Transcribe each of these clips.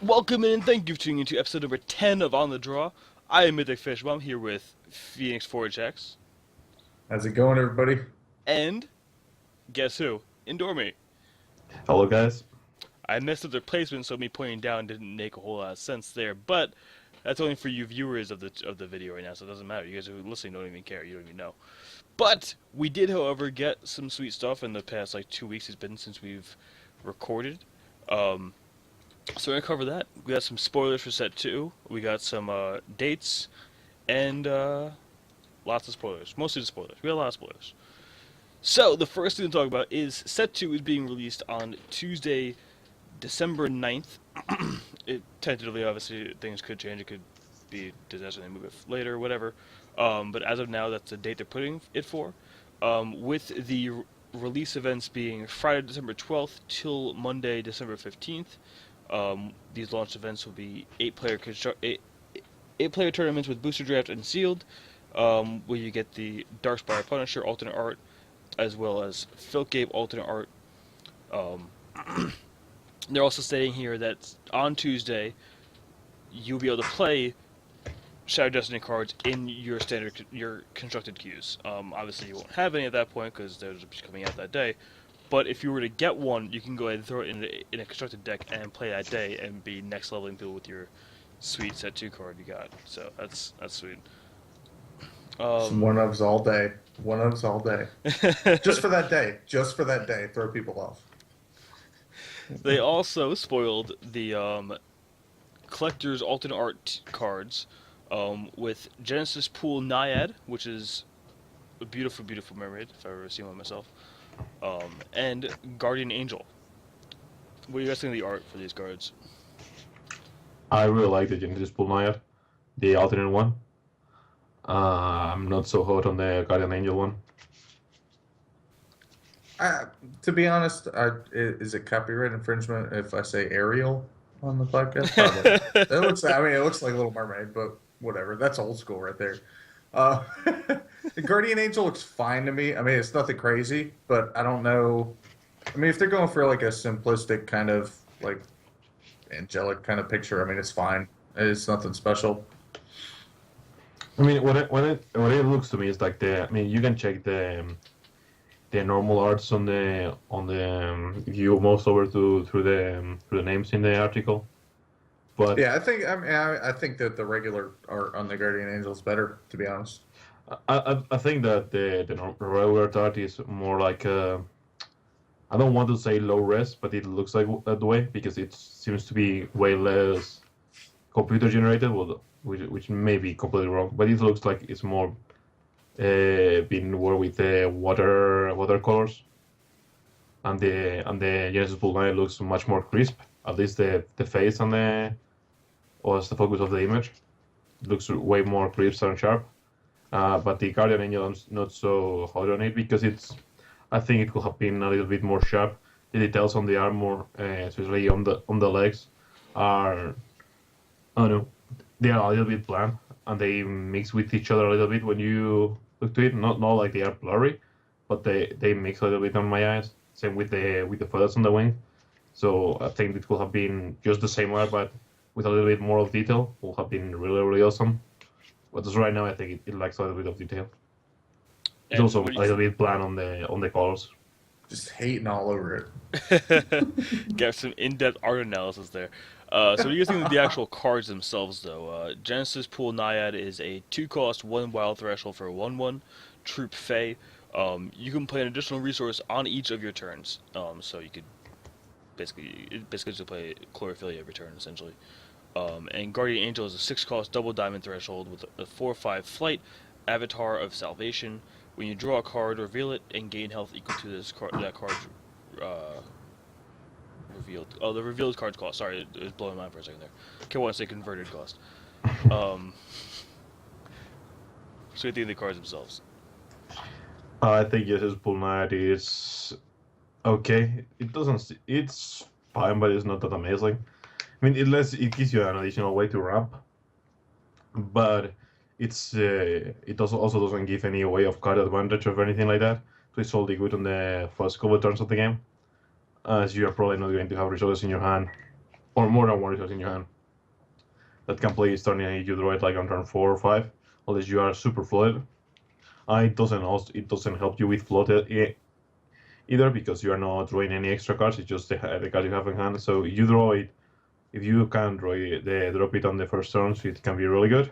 Welcome and thank you for tuning into episode number 10 of On the Draw. I am Mythic Fish. I'm here with Pheonix Forage X. How's it going, everybody? And guess who? Indormi. Hello, guys. I messed up their placement, so me pointing down didn't make a whole lot of sense there, but that's only for you viewers of the video right now, so it doesn't matter. You guys who are listening don't even care. You don't even know. But we did, however, get some sweet stuff in the past 2 weeks it's been since we've recorded. So we're going to cover that. We got some spoilers for Set 2. We got some dates. And lots of spoilers. Mostly the spoilers. We got a lot of spoilers. So the first thing to talk about is Set 2 is being released on Tuesday, December 9th. Tentatively, obviously, things could change. It could be disaster and they move it later, whatever. But as of now, that's the date they're putting it for. With the release events being Friday, December 12th till Monday, December 15th. These launch events will be 8-player tournaments with booster draft and sealed, where you get the Darkspire Punisher alternate art, as well as Filtgate alternate art. They're also stating here that on Tuesday, you'll be able to play Shadow Destiny cards in your constructed queues. Obviously, you won't have any at that point because they're just coming out that day. But if you were to get one, you can go ahead and throw it in a constructed deck and play that day and be next leveling people with your sweet Set 2 card you got. So that's sweet. One-ofs all day. One-ofs all day. Just for that day. Just for that day. Throw people off. They also spoiled the collector's alternate art cards with Genesis Pool Naiad, which is a beautiful, beautiful mermaid, if I've ever seen one myself. And Guardian Angel. What do you guys think of the art for these cards? I really like the Genesis Pool Naiad, the alternate one. I'm not so hot on the Guardian Angel one. To be honest, is it copyright infringement if I say Ariel on the podcast? Probably. It looks like Little Mermaid, but whatever. That's old school right there. The Guardian Angel looks fine to me. I mean, it's nothing crazy, but I don't know. I mean, if they're going for a simplistic kind of angelic kind of picture, I mean, it's fine. It's nothing special. I mean, what it looks to me is you can check the normal arts on the if you mouse over through the names in the article. But yeah, I think that the regular art on the Guardian Angel is better, to be honest. I think that the regular art is more I don't want to say low res, but it looks like that way because it seems to be way less computer generated, which may be completely wrong. But it looks like it's more being worked with watercolors, and the Genesis Pool Naiad looks much more crisp. At least the face and the focus of the image looks way more crisp and sharp. But the Guardian Angel, I'm not so hot on it because I think it could have been a little bit more sharp. The details on the armor, especially on the legs, I don't know, they are a little bit bland and they mix with each other a little bit when you look to it. Not like they are blurry, but they mix a little bit on my eyes. Same with the feathers on the wing. So I think it could have been just the same art, but with a little bit more of detail, would have been really, really awesome. But just right now, I think it lacks a little bit of detail. It's also a little bit bland on the colors. Just hating all over it. Got some in-depth art analysis there. So what do you think of the actual cards themselves, though? Genesis Pool Naiad is a 2-cost, 1 wild threshold for a 1/1 Troop Fae. You can play an additional resource on each of your turns. So you could basically just play Chlorophylla every turn, essentially. And Guardian Angel is a 6-cost double diamond threshold with a 4/5 flight, Avatar of Salvation. When you draw a card, reveal it and gain health equal to that card revealed. Oh, the revealed card's cost. Sorry, it was blowing my mind for a second there. Okay, I want to say converted cost. So what do you think of the cards themselves? I think Genesis Pool Naiad is okay. It's fine, but it's not that amazing. I mean, it gives you an additional way to ramp, but it also doesn't give any way of card advantage or anything like that. So it's only good on the first couple of turns of the game, as you are probably not going to have resources in your hand or more than one resource in your hand that can play starting you draw it like on turn 4 or 5, unless you are super flooded. It doesn't help you with flooded either because you are not drawing any extra cards. It's just the cards you have in hand. So you draw it. If you can drop it on the first turns, it can be really good.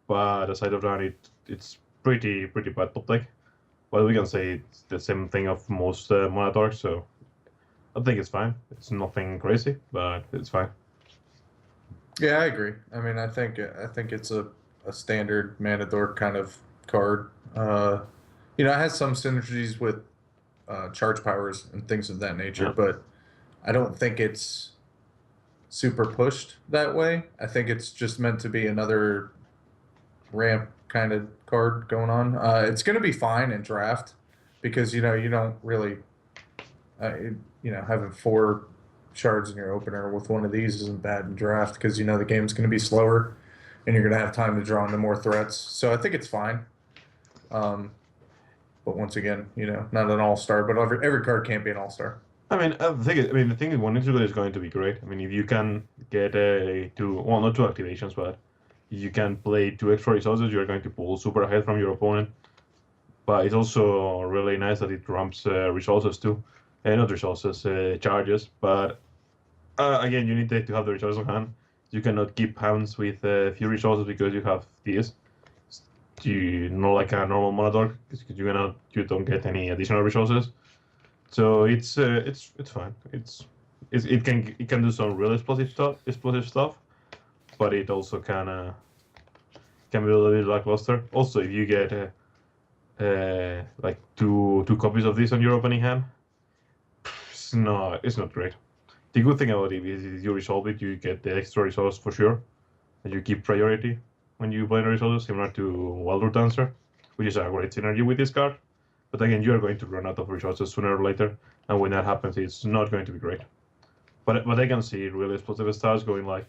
But aside of that, it's pretty bad top deck. But we can say it's the same thing of most Mana Darks, so I think it's fine. It's nothing crazy, but it's fine. Yeah, I agree. I mean, I think it's a standard Mana Dork kind of card. It has some synergies with charge powers and things of that nature, Yeah. but I don't think it's super pushed that way. I think it's just meant to be another ramp kind of card going on. It's going to be fine in draft because you don't really having 4 shards in your opener with one of these isn't bad in draft because the game's going to be slower and you're going to have time to draw into more threats. So I think it's fine. But once again, not an all-star, but every card can't be an all-star. I mean, the thing is, one integrator is going to be great. I mean, if you can get not 2 activations, but if you can play 2 extra resources, you're going to pull super ahead from your opponent. But it's also really nice that it ramps resources too. Not resources, charges. But again, you need to have the resources on hand. You cannot keep hands with few resources because you have this. Like a normal Mana Dork, because you don't get any additional resources. So it's fine. It can do some really explosive stuff, but it also can be a little bit lackluster. Also, if you get like two copies of this on your opening hand, it's not great. The good thing about it is if you resolve it, you get the extra resource for sure, and you keep priority when you play the resources, similar to Wildroot Dancer, which is a great synergy with this card. But again, you are going to run out of resources sooner or later, and when that happens, it's not going to be great. But I can see really explosive stars going like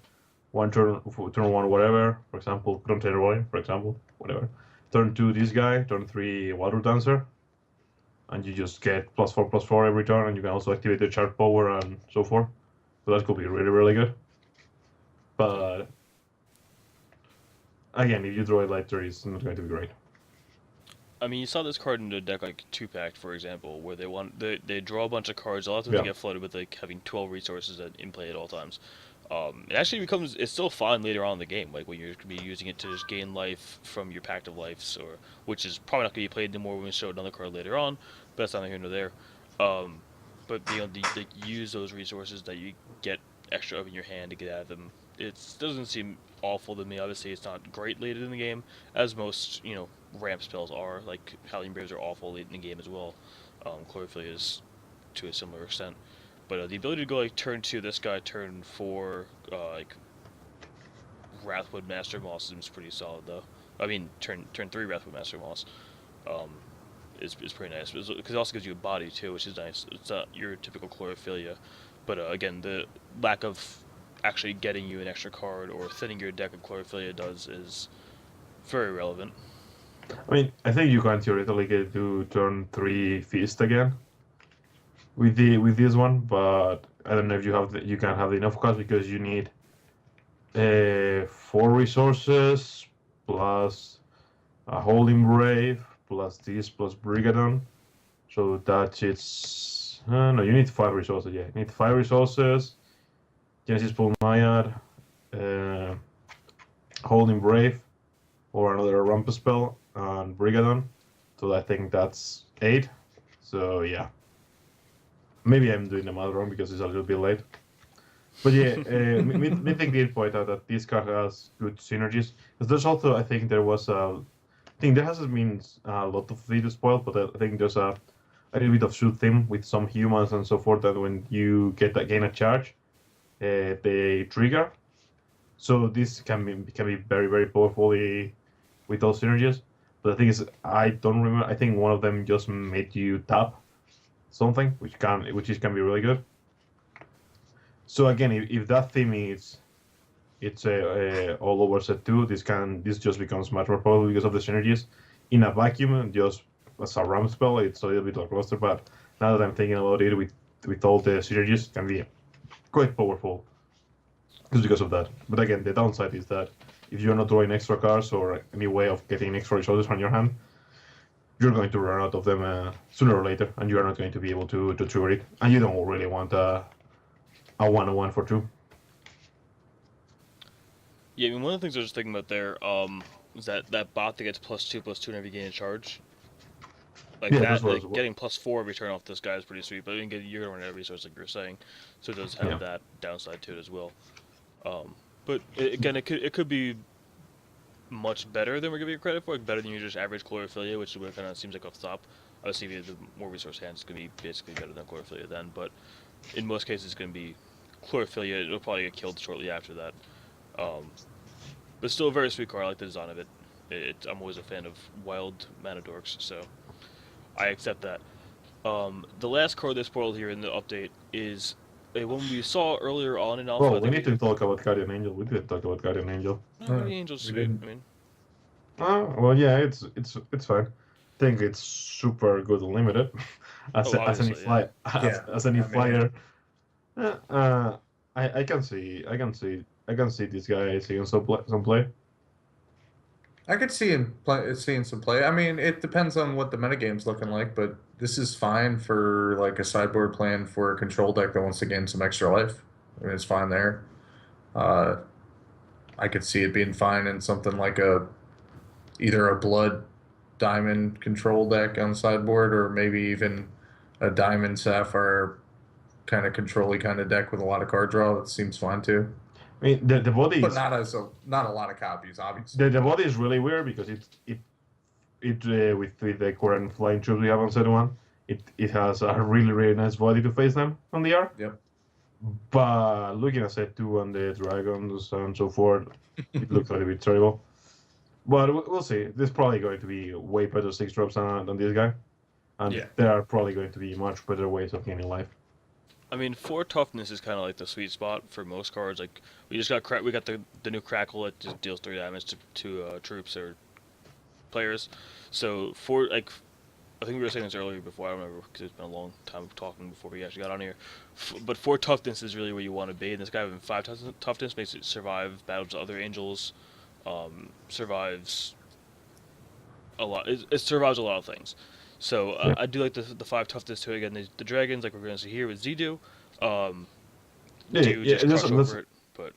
turn 1 whatever, for example, Frontier Roy, for example, whatever. Turn 2 this guy, turn 3 Wildroot Dancer, and you just get +4/+4 every turn, and you can also activate the charge power and so forth. So that could be really, really good. But again, if you draw it later, it's not going to be great. I mean, you saw this card in the deck like 2-pack, for example, where they draw a bunch of cards. A lot of times they get flooded with like having 12 resources in play at all times. It actually it's still fine later on in the game, like when you're going to be using it to just gain life from your Pact of Lives, which is probably not going to be played anymore when we show another card later on, but that's neither here nor there. But being able to use those resources that you get extra of in your hand to get out of them, it doesn't seem awful to me. Obviously, it's not great late in the game, as most ramp spells are. Like Howling Braves are awful late in the game as well. Chlorophyll is to a similar extent. But the ability to go like turn 2 this guy, turn 4 like Wrathwood Master Moss seems pretty solid though. I mean turn 3 Wrathwood Master Moss is pretty nice because it also gives you a body too, which is nice. It's not your typical Chlorophylla, but again, the lack of actually getting you an extra card or thinning your deck of Chlorophylla is very relevant. I mean, I think you can theoretically get to turn 3 Feast again with this one, but I don't know if you can have enough cards because you need 4 resources plus a Holding Brave plus this plus Briggadon, so that it's no, you need 5 resources. Yeah, you need 5 resources. Genesis Pool Naiad, Holding Brave, or another ramp spell, and Briggadon. So I think that's 8. So yeah. Maybe I'm doing the math wrong because it's a little bit late. But yeah, Mythic did point out that this card has good synergies. Because there's also, I think there hasn't been a lot of video spoiled, but I think there's a little bit of shoot theme with some humans and so forth that when you gain a charge, they trigger. So this can be very, very powerful with those synergies. But the thing is, I don't remember. I think one of them just made you tap something, which can be really good. So again, if that theme is all over set 2, this just becomes much more powerful because of the synergies. In a vacuum, just as a ramp spell, it's a little bit lackluster. But now that I'm thinking about it, with all the synergies, it can be quite powerful just because of that. But again, the downside is that if you're not drawing extra cards or any way of getting extra resources on your hand, you're going to run out of them sooner or later, and you are not going to be able to trigger it. And you don't really want a 1/1 for 2. Yeah, I mean, one of the things I was thinking about there, is that bot that gets +2/+2 whenever you gain a charge. Like Yeah, that, that's what like getting +4 every turn off this guy is pretty sweet. But you get you're gonna run out of resource like you were saying, so it does have that downside to it as well. But again, it could be much better than we're giving it credit for. Like better than your just average chlorophilia, which kind of seems like off the top. Obviously, if you have the more resource hands, it's gonna be basically better than chlorophilia then. But in most cases, it's gonna be chlorophilia. It'll probably get killed shortly after that. But still a very sweet card. I like the design of it. I'm always a fan of wild mana dorks, so I accept that. The last card they spoiled here in the update is a one we saw earlier on in Alpha. Well, we need to talk about Guardian Angel. We didn't talk about Guardian Angel. No, the Angel's sweet. I mean, Well, yeah, it's fine. I think it's super good and limited as any obviously, yeah. as any flyer. I can see this guy seeing some play. I could see seeing some play. I mean, it depends on what the metagame's looking like, but this is fine for like a sideboard plan for a control deck that wants to gain some extra life. I mean, it's fine there. I could see it being fine in something like either a blood diamond control deck on sideboard, or maybe even a diamond sapphire kind of control-y kind of deck with a lot of card draw. That seems fine too. I mean, the body, but not a lot of copies, obviously. The body is really weird because it with the current flying troops we have on set 1, it has a really nice body to face them on the air. Yep. But looking at set 2 and the dragons and so forth, it looks a little bit terrible. But we'll see. There's probably going to be way better 6-drops than this guy, and there are probably going to be much better ways of gaining life. I mean, 4 toughness is kind of like the sweet spot for most cards. Like we got the new crackle that just deals 3 damage to troops or players. So 4, like I think we were saying this earlier before. I don't remember because it's been a long time talking before we actually got on here. But 4 toughness is really where you want to be. And this guy having 5 toughness makes it survive battles with other angels. Survives a lot. It survives a lot of things. So I do like the 5 toughness to it. Again, the dragons, like we're going to see here with Zidu. Just crush over it. But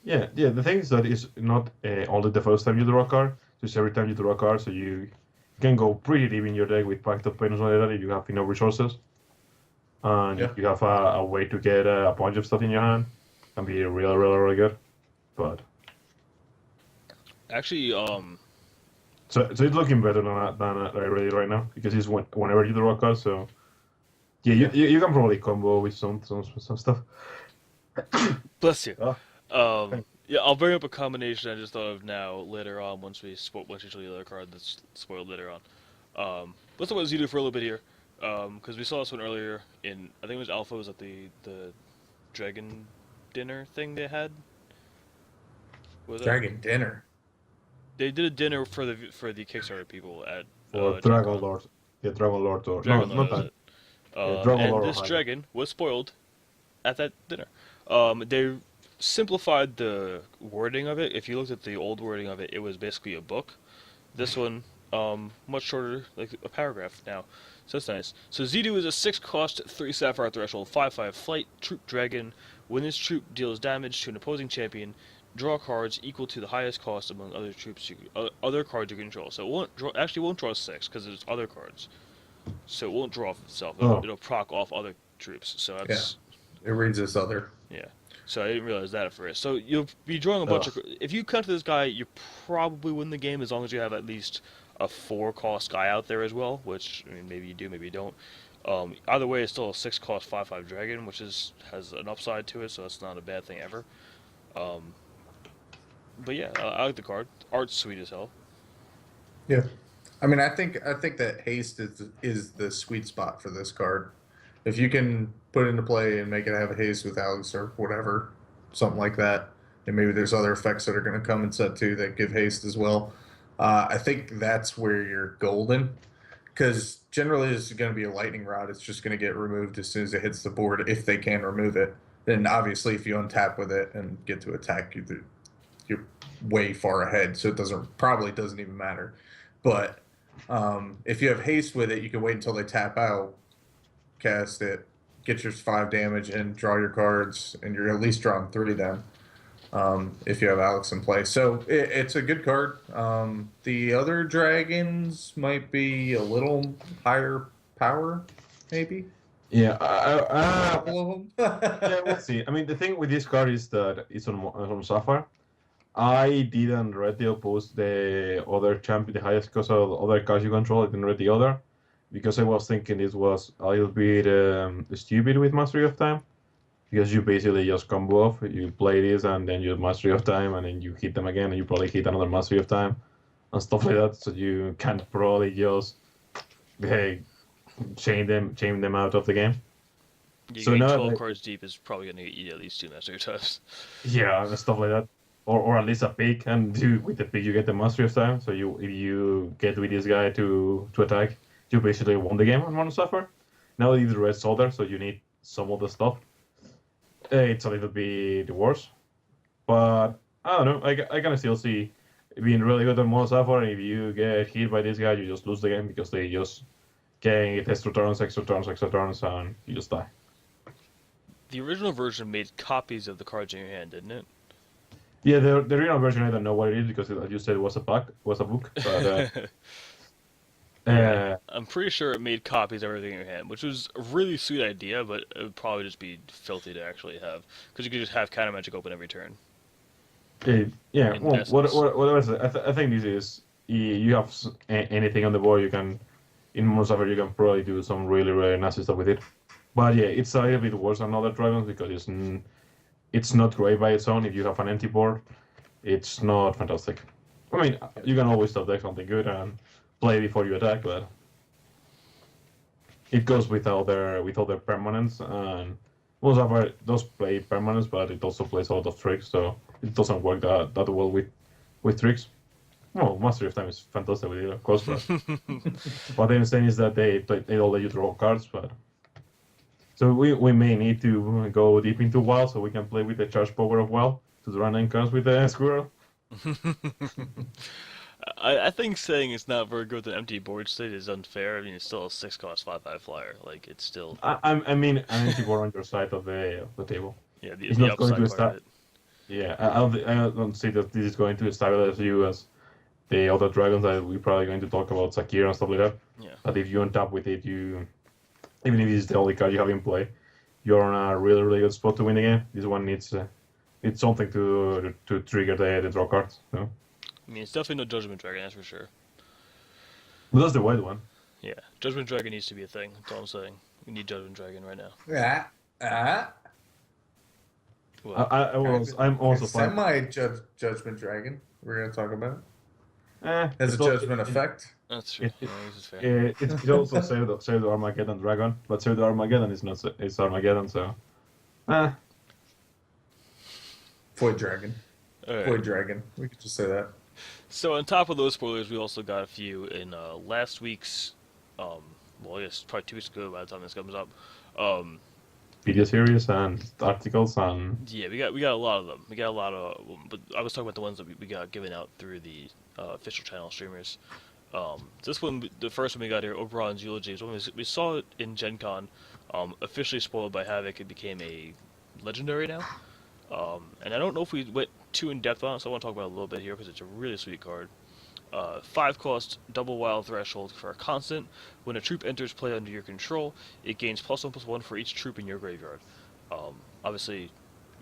the thing is that it's not only the first time you draw a card. Just every time you draw a card, so you can go pretty deep in your deck with Pact of Pain or something like that if you have enough resources. And you have a way to get a bunch of stuff in your hand. Can be really good. But actually, So it's looking better than already right now because it's whenever you draw a card. So you can probably combo with some stuff. Bless you. Yeah, I'll bring up a combination I just thought of now later on once we show you the other card that's spoiled later on. Let's talk about Zidu for a little bit here because we saw this one earlier in I think it was Alpha. Was at the Dragon dinner thing they had? Dragon dinner. They did a dinner for the Kickstarter people at Dragon Lord. Yeah, Dragon Lord. Or Dragon no, Lord, not that. and Lord this dragon was spoiled at that dinner. They simplified the wording of it. If you looked at the old wording of it, it was basically a book. This one, much shorter, like a paragraph now. So that's nice. So Zidu is a 6-cost, 3 sapphire threshold, 5/5 flight troop dragon. When this troop deals damage to an opposing champion, draw cards equal to the highest cost among other troops other cards you control. So it won't draw 6 because it's other cards. So it won't draw off itself. It'll proc off other troops. So that's it reads this other. Yeah. So I didn't realize that at first. So you'll be drawing a bunch of. If you counter this guy, you probably win the game as long as you have at least a 4-cost guy out there as well. Which I mean, maybe you do, maybe you don't. Either way, it's still a 6-cost 5/5 dragon, which has an upside to it. So that's not a bad thing ever. But yeah, I like the card. Art's sweet as hell. Yeah, I mean, I think that haste is the sweet spot for this card. If you can put it into play and make it have a haste with Alex or whatever, something like that, and maybe there's other effects that are going to come in set 2 that give haste as well. I think that's where you're golden, because generally this is going to be a lightning rod. It's just going to get removed as soon as it hits the board if they can remove it. then obviously if you untap with it and get to attack, you're way far ahead, so it probably doesn't even matter. But if you have haste with it, you can wait until they tap out, cast it, get your 5 damage, and draw your cards, and you're at least drawing 3 then. If you have Alex in play. So it's a good card. The other dragons might be a little higher power, maybe. Yeah, A couple of them. yeah, we'll see. I mean, the thing with this card is that it's on Sapphire. I didn't read the opposed the other champion, the highest cost of other cards you control. I didn't read the other because I was thinking this was a little bit stupid with Mastery of Time. Because you basically just combo off, you play this, and then you have Mastery of Time, and then you hit them again, and you probably hit another Mastery of Time, and stuff like that. So you can probably just chain them out of the game. Yeah, So getting now, 12 cards deep is probably going to get you at least 2 Mastery Times. Yeah, and stuff like that, or at least a pick, and with the pick you get the Mastery of Time. So if you get with this guy to attack, you basically won the game on one suffer. Now it's Red Soldier, so you need some of the stuff. It's a little bit worse, but I don't know. I can still see it being really good on Mono Sapphire. If you get hit by this guy, you just lose the game because they just get extra turns, and you just die. The original version made copies of the cards in your hand, didn't it? Yeah, the original version I don't know what it is because as you said it was a book, but I'm pretty sure it made copies of everything in your hand, which was a really sweet idea, but it would probably just be filthy to actually have, because you could just have counter magic open every turn. Yeah. Well, what I say, I think this is you have anything on the board you can in Mono Sapphire you can probably do some really nasty stuff with it. But yeah, it's a little bit worse than other dragons because it's not great by its own. If you have an empty board, it's not fantastic. I mean, you can always top deck something good and play before you attack, but it goes with all their permanents, and Mono Sapphire does play permanents, but it also plays a lot of tricks, so it doesn't work that well with tricks. Well, Mastery of Time is fantastic with it, of course, but what I'm saying is that they don't let you draw cards, but so we may need to go deep into WoW so we can play with the charge power of WoW to draw 9 cards with the Squirrel. I think saying it's not very good with an empty board state is unfair. I mean, it's still a 6-cost 5/5 flyer. Like, it's still. I mean, an empty board on your side of the table. Yeah, it's the not going to upside part of it. Yeah, I don't see that this is going to stabilize you as the other dragons that we're probably going to talk about, Zakir and stuff like that. Yeah. But if you untap with it, even if it's the only card you have in play, you're on a really good spot to win the game. This one needs something to trigger the draw cards. So. I mean, it's definitely no Judgment Dragon, that's for sure. Well, that's the white one. Yeah, Judgment Dragon needs to be a thing. That's all I'm saying. We need Judgment Dragon right now. Well, I'm also fine. Semi-Judgment Dragon, we're going to talk about. Has a judgment effect. That's true. This is fair. It also saved the Armageddon Dragon, but Save the Armageddon is not it's Armageddon, so. Void Dragon. Right. Void Dragon. We could just say that. So on top of those spoilers, we also got a few in last week's, well, I guess probably 2 weeks ago by the time this comes up. Video series and articles and. Yeah, we got a lot of them. We got a lot of, but I was talking about the ones that we got given out through the official channel streamers. This one, the first one we got here, Oberon's Eulogy, is one we saw it in Gen Con, officially spoiled by Havoc. It became a legendary now. And I don't know if we went too in depth on it, so I want to talk about it a little bit here because it's a really sweet card. 5-cost, double wild threshold for a constant. When a troop enters play under your control, it gains +1/+1 for each troop in your graveyard. Obviously,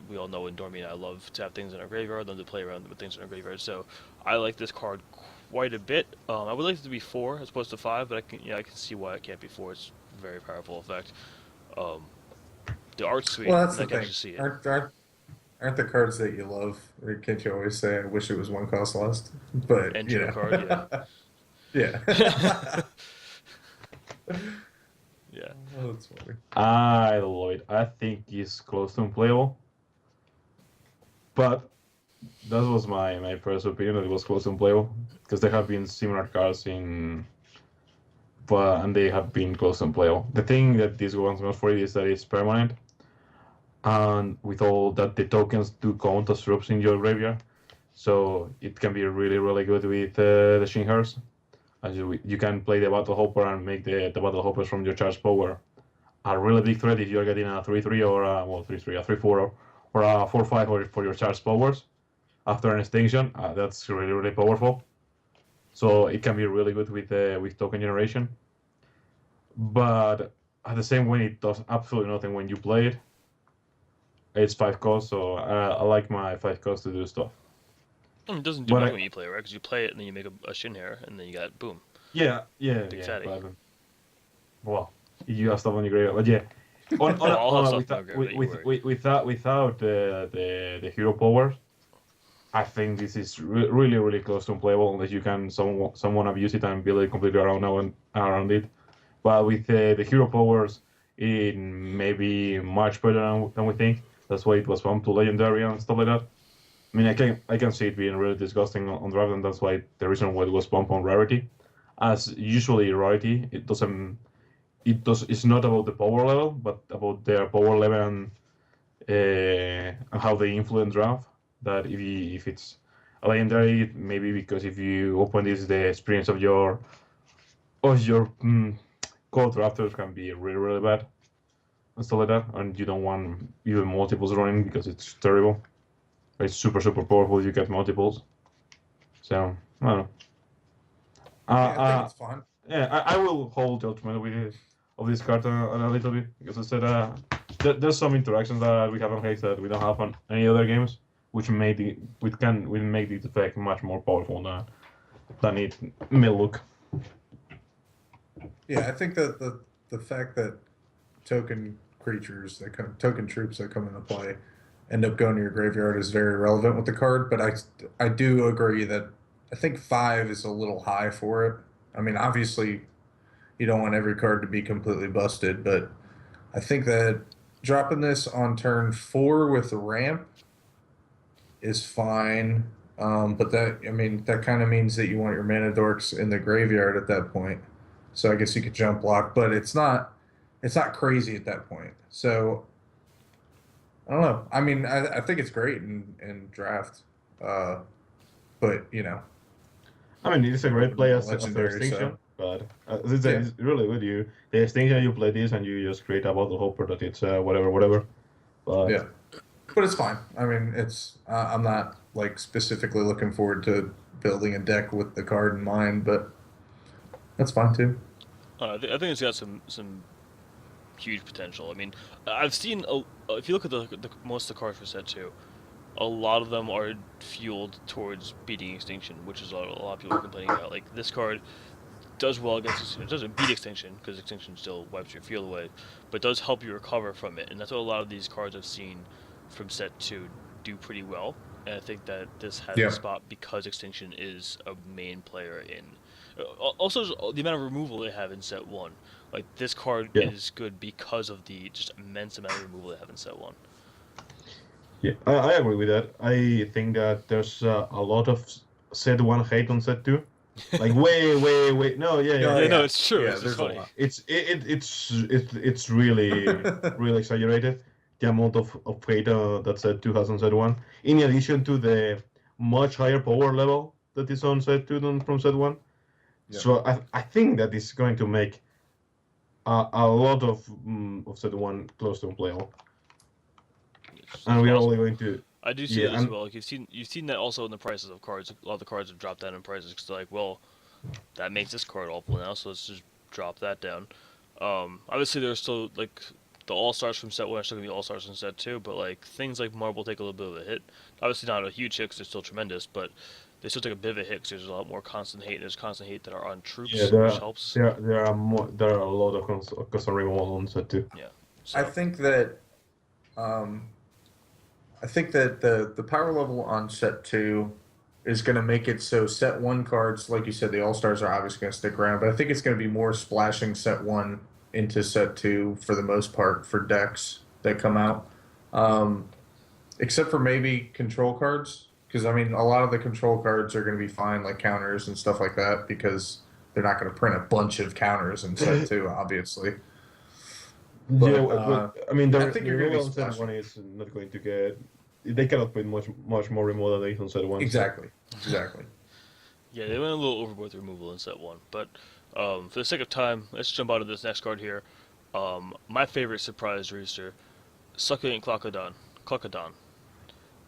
we all know Indormi and I love to have things in our graveyard, love to play around with things in our graveyard, so I like this card quite a bit. I would like it to be 4 as opposed to 5, but I can see why it can't be 4. It's a very powerful effect. The art's sweet. Well, that's the I thing. see it. Aren't the cards that you love? Or can't you always say, "I wish it was 1 cost less"? But Enter a card, yeah. Yeah. Oh, that's funny. I love it. I think it's close to unplayable. But that was my first opinion that it was close to unplayable. Because there have been similar cards and they have been close to unplayable. The thing that this one was for it is that it's permanent. and with all that, the tokens do count as troops in your graveyard, so it can be really, really good with the Shinhars. As you can play the Battle Hopper and make the Battle Hoppers from your charge power a really big threat if you're getting a 3/3 or a 3/3, a 3/4 or a 4/5 for your charge powers after an extinction. That's really, really powerful. So it can be really good with token generation. But at the same way, it does absolutely nothing when you play it. It's 5 costs, so I like my 5 costs to do stuff. It doesn't do much when you play it, right? Because you play it and then you make a shin hair and then you got boom. Yeah. Big fatty. Well, you have stuff on your graveyard, but yeah. Without the hero powers, I think this is really, really close to unplayable unless you can someone abuse it and build it completely around it. But with the hero powers, it may be much better than we think. That's why it was bumped to legendary and stuff like that. I mean, I can see it being really disgusting on draft, and that's why the reason why it was bumped on rarity. As usually rarity, it's not about the power level, but about their power level and how they influence draft. That if it's a legendary, maybe because if you open this, the experience of your core drafters can be really, really bad and stuff like that, and you don't want even multiples running because it's terrible. It's super, super powerful if you get multiples. So I don't know. I think it's fun. Yeah, I will hold judgment of this card a little bit because I said there's some interactions that we have on Hex that we don't have on any other games, which will make the effect much more powerful than it may look. Yeah, I think that the fact that token troops that come into play end up going to your graveyard is very relevant with the card. But I do agree that I think 5 is a little high for it. I mean, obviously, you don't want every card to be completely busted, but I think that dropping this on turn 4 with the ramp is fine. But that kind of means that you want your mana dorks in the graveyard at that point. So I guess you could jump block, but it's not crazy at that point. So I don't know. I mean, I think it's great in draft, but you know. I mean, it's a great play as Legendary, extinction, but it's really good. The extinction, you play this and you just create a bottle hopper that it's whatever. But yeah, but it's fine. I mean, it's I'm not like specifically looking forward to building a deck with the card in mind, but that's fine too. I think it's got some huge potential. I mean, I've seen if you look at the most of the cards for set 2, a lot of them are fueled towards beating Extinction, which is a lot of people are complaining about. Like, this card does well against Extinction. It doesn't beat Extinction, because Extinction still wipes your field away, but it does help you recover from it, and that's what a lot of these cards I've seen from set 2 do pretty well. And I think that this has a spot because Extinction is a main player in... Also, the amount of removal they have in set 1. Like, this card is good because of the just immense amount of removal they have in set 1. Yeah, I agree with that. I think that there's a lot of set 1 hate on set 2. Like way. No, no, it's true. Yeah, it's just funny. It's really really exaggerated the amount of hate that set 2 has on set 1. In addition to the much higher power level that is on set 2 than from set 1. Yeah. So I think that is going to make a lot of set 1 close to unplayable. And we're only going to. I do see that as well. Like, you've seen that also in the prices of cards. A lot of the cards have dropped down in prices because they're like, well, that makes this card awful now, so let's just drop that down. Obviously, there's still like the All Stars from set 1 are still gonna be All Stars from set 2, but like things like Marble take a little bit of a hit. Obviously, not a huge hit because they're still tremendous, but they still take a bit of a hit because there's a lot more constant hate. There's constant hate that are on troops, which helps. There are a lot of custom removal on set 2. Yeah. So. I think that the power level on set 2 is going to make it so set 1 cards, like you said, the All-Stars are obviously going to stick around, but I think it's going to be more splashing set 1 into set 2 for the most part for decks that come out. Except for maybe control cards, because I mean, a lot of the control cards are going to be fine, like counters and stuff like that, because they're not going to print a bunch of counters in set 2, obviously. But, yeah, but I mean, I the think you're going to removal be on set splashing. one is not going to get. They cannot put much more removal than on set one. So. Exactly. Yeah, they went a little overboard with removal in set one, but for the sake of time, let's jump out of this next card here. My favorite surprise rooster, Succulent Clocodon. Clocodon.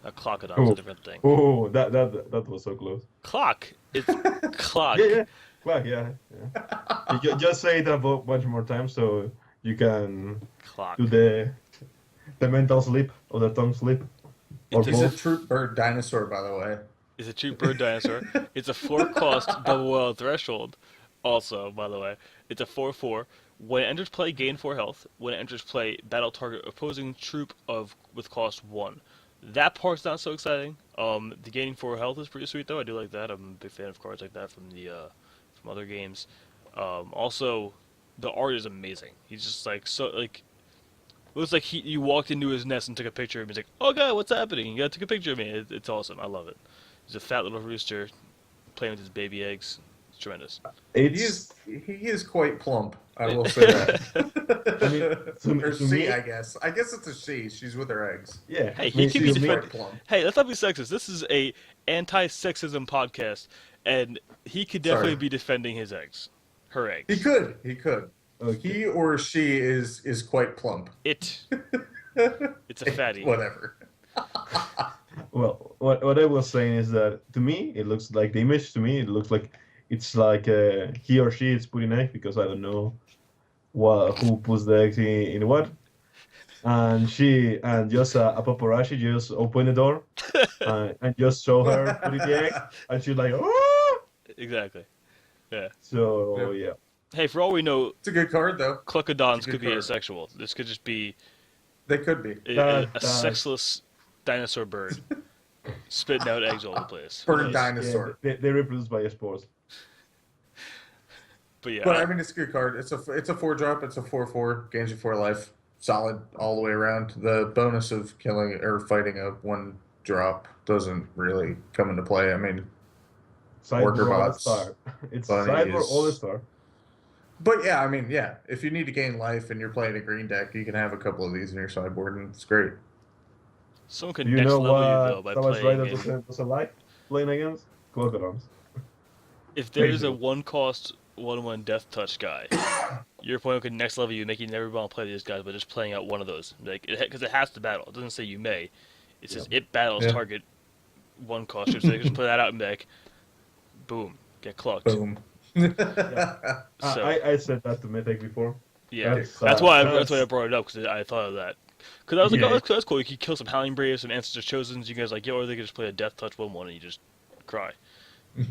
Clocodon's a Oh, different thing. oh, that was so close. Clock. It's clock. Yeah, Clark, yeah. Just say it a bunch more times so you can Clock. do the mental sleep or the tongue sleep or It's He's a both. troop bird dinosaur, by the way. It's a true bird dinosaur. It's a 4-cost double wild threshold. Also, by the way, it's a 4/4. When it enters play, gain 4 health. When it enters play, battle target opposing troop with cost 1. That part's not so exciting. The gaining 4 health is pretty sweet though. I do like that. I'm a big fan of cards like that from from other games. Also, the art is amazing. He's just like so like. Looks like you walked into his nest and took a picture of him. He's like, "Oh God, what's happening? You gotta take a picture of me." It's awesome. I love it. He's a fat little rooster playing with his baby eggs. It's tremendous. He is quite plump. I will say that. I mean, or to she, me- I guess. I guess it's a she. She's with her eggs. Yeah. Hey, I he mean, can to be She's me- defended. quite plump. Hey, let's not be sexist. This is a anti-sexism podcast, and he could definitely Sorry. be defending his eggs, her eggs. He could. He could. Okay. He or she is quite plump. It's a fatty. Whatever. Well, what I was saying is that to me, it looks like the image to me, it looks like it's like he or she is putting egg because I don't know who puts the eggs in what. And just a paparazzi just open the door and just show her putting the egg, and she's like, oh! Exactly. Yeah. So yeah. Hey, for all we know, It's a good card, though. Cluckodons It's a could good be card. asexual. This could just be They could be. a sexless dinosaur bird spitting out eggs all over the place. Who Bird knows? dinosaur. Yeah, they reproduce by spores. But yeah, But I mean, it's a good card. It's a 4-drop. It's a 4/4. Gains you 4 life. Solid all the way around. The bonus of killing or fighting a 1-drop doesn't really come into play. I mean, Worker Cyber All bots, Star. It's bunnies. Cyber All Star. but yeah, I mean, yeah. If you need to gain life and you're playing a green deck, you can have a couple of these in your sideboard, and it's great. someone could Do you next know level you though what by Thomas playing. Ryder doesn't like playing against? Crocodons. If there's a Crazy. 1-cost 1/1 death touch guy, your opponent could next level you, making you never want to play these guys, but just playing out one of those. Like, because it has to battle. It doesn't say you may. It says it battles Yeah. target 1-cost. So they can just put that out and be like, boom, get clocked. Boom. So I said that to Mythic before. yeah, That's, that's why I that's- brought it up because I thought of that. Because I was like, Yeah. oh, that's cool. You could kill some Howling Braves, some Ancestors Chosens. You guys like, yo, or they could just play a Death Touch 1/1 and you just cry.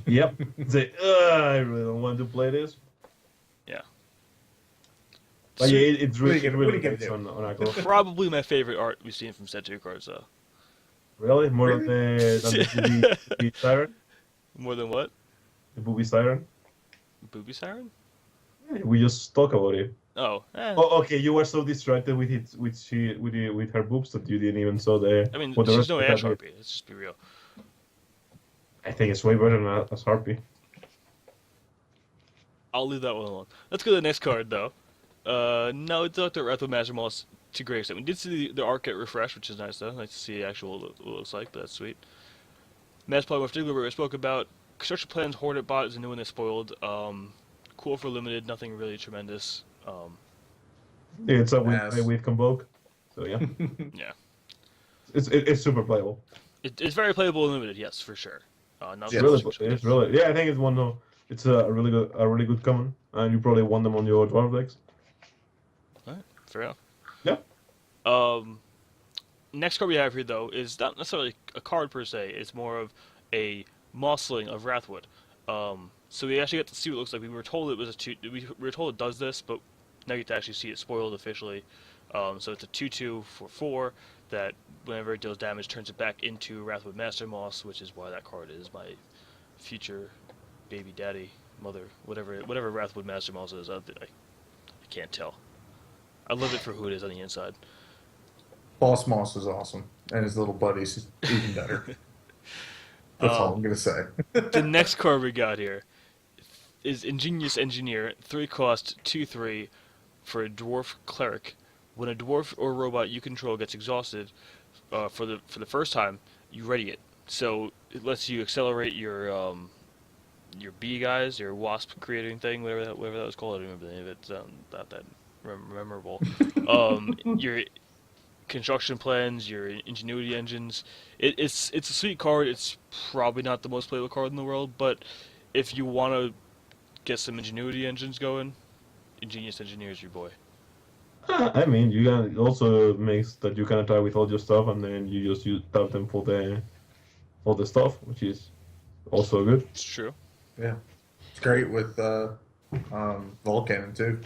Yep. Say, I really don't want to play this. Yeah. But yeah, it's What are really, you gonna- really what are you good gonna on Aggro. Probably my favorite art we've seen from Set 2 cards, though. Really? More Really? than the Booby Siren? More than what? The Booby Siren? Booby Siren? We just talk about it. Oh, Oh, okay. You were so distracted with her boobs that you didn't even saw the. I mean, what the she's rest no of Ash that Harpy. Let's just be real. I think it's way better than as Harpy. I'll leave that one alone. Let's go to the next card, though. No, it's not the Wrathwood Moss to great extent. We did see the art get refreshed, which is nice, though. Nice to see actual what it looks like, but that's sweet. Mass Plug, particularly, we spoke about. Construction Plans, Hornet Bot is a new one they spoiled. Cool for limited, nothing really tremendous. Yeah, it's up Yes. with Convoke. So yeah, Yeah. it's super playable. It's very playable and limited, yes, for sure. Not Yeah. so Really, much it's really. Yeah, I think it's one. It's a really good common, and you probably want them on your dwarf decks. Alright, fair enough. Yeah. Next card we have here, though, is not necessarily a card per se. It's more of a Mossling of Wrathwood. So we actually got to see what it looks like. We were told it was a two. We were told it does this, but now you get to actually see it spoiled officially. So it's a 2/2 for 4 that whenever it deals damage turns it back into Wrathwood Master Moss, which is why that card is my future baby daddy, mother, whatever Wrathwood Master Moss is. I can't tell. I love it for who it is on the inside. Boss Moss is awesome, and his little buddies even better. That's all I'm gonna say. The next card we got here is Ingenious Engineer, 3-cost, 2/3 for a Dwarf Cleric when a dwarf or robot you control gets exhausted for the first time, you ready it. So it lets you accelerate your bee guys, your wasp creating thing, whatever that was called. I don't remember the name of it. It's not that memorable. Your construction plans, your ingenuity engines. It's a sweet card. It's probably not the most playable card in the world, but if you want to get some ingenuity engines going, Ingenious Engineer's your boy. I mean, you can it also makes that you can attack with all your stuff, and then you just tap them for the stuff, which is also good. It's true. Yeah, it's great with Vulcan too.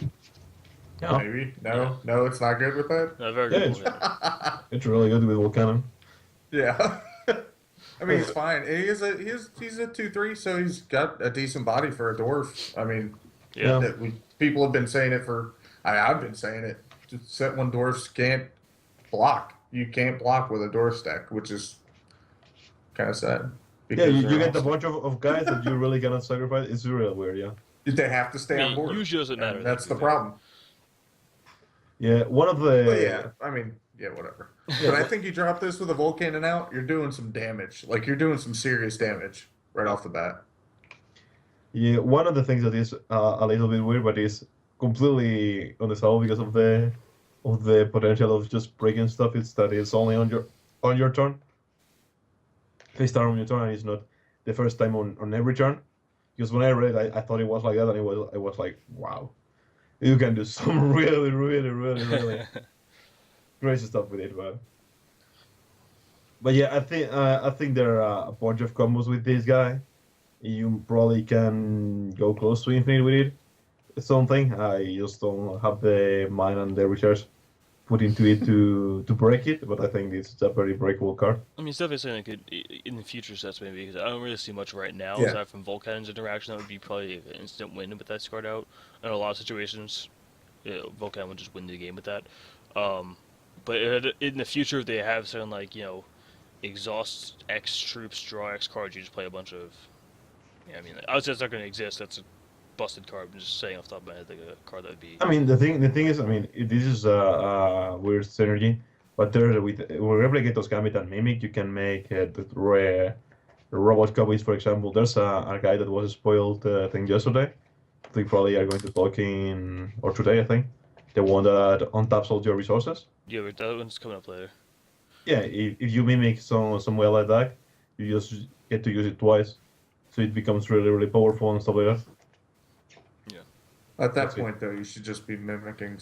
Yeah, Maybe no, it's not good with that. Not very Yeah, good. Yeah. it's really good with Volcanon. Yeah. I mean, he's fine. He's a 2/3, so he's got a decent body for a dwarf. I mean, Yeah. people have been saying it for. I've been saying it. Just set when dwarfs can't block. You can't block with a dwarf stack, which is kind of sad. Yeah, you they're get a also- bunch of guys that you really cannot sacrifice. It's really weird, yeah. They have to stay I on mean, board. usually doesn't matter. And that's the problem. Yeah, one of the But yeah, I mean, yeah, whatever. But I think you drop this with a Vulcan out, you're doing some damage. Like you're doing some serious damage right off the bat. Yeah, one of the things that is a little bit weird, but is completely understandable because of the potential of just breaking stuff, is that it's only on your turn. They start on your turn, and it's not the first time on every turn. Because when I read it, I thought it was like that, and it was like, wow, you can do some really crazy stuff with it, but yeah, I think there are a bunch of combos with this guy. You probably can go close to infinite with it. Something I just don't have the mind and the research put into it to break it, but I think it's a very breakable card. I mean, it's definitely something that could, in the future sets maybe, because I don't really see much right now, Yeah. aside from Vulcan's interaction, that would be probably an instant win with that card out. In a lot of situations, Vulcan would just win the game with that. But in the future, if they have something like, exhaust X troops, draw X cards, you just play a bunch of... Yeah, I mean, I would say it's not going to exist, that's a busted card, I'm just saying off the top of my head, like a card that would be... I mean, the thing is, I mean, this is a weird synergy, but there with Replicator's Gambit and Mimic, you can make the robot copies, for example. There's a guy that was spoiled, I think, yesterday. I think probably are going to talk in, or today, I think. The one that untaps all your resources. Yeah, but that one's coming up later. Yeah, if you mimic some well attack, you just get to use it twice. So it becomes really powerful and stuff like that. At that That's it. point, though, you should just be mimicking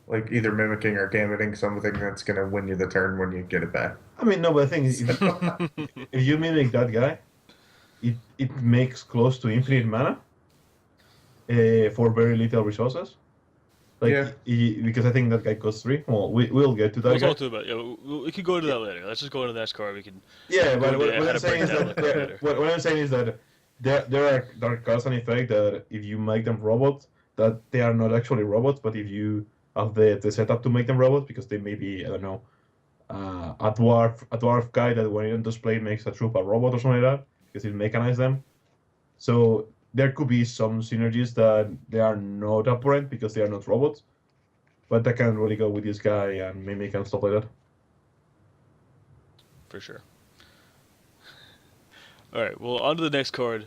like either mimicking or gambiting something that's going to win you the turn when you get it back. I mean, no, but the thing is, if you mimic that guy, it makes close to infinite mana for very little resources. Like, Yeah. Because I think that guy costs 3. Well, we'll get to that We'll guy. talk to about we could go into that later. Let's just go into the next card. We can. Yeah, but Go into what how I'm to saying break is it down that a little later. what I'm saying is that there are cause and effect that if you make them robots, that they are not actually robots, but if you have the setup to make them robots, because they may be, I don't know, a dwarf guy that when it enters play makes a troop a robot or something like that, because it mechanizes them. So there could be some synergies that they are not apparent because they are not robots, but that can really go with this guy and mimic and stuff like that. For sure. Alright, well, on to the next card.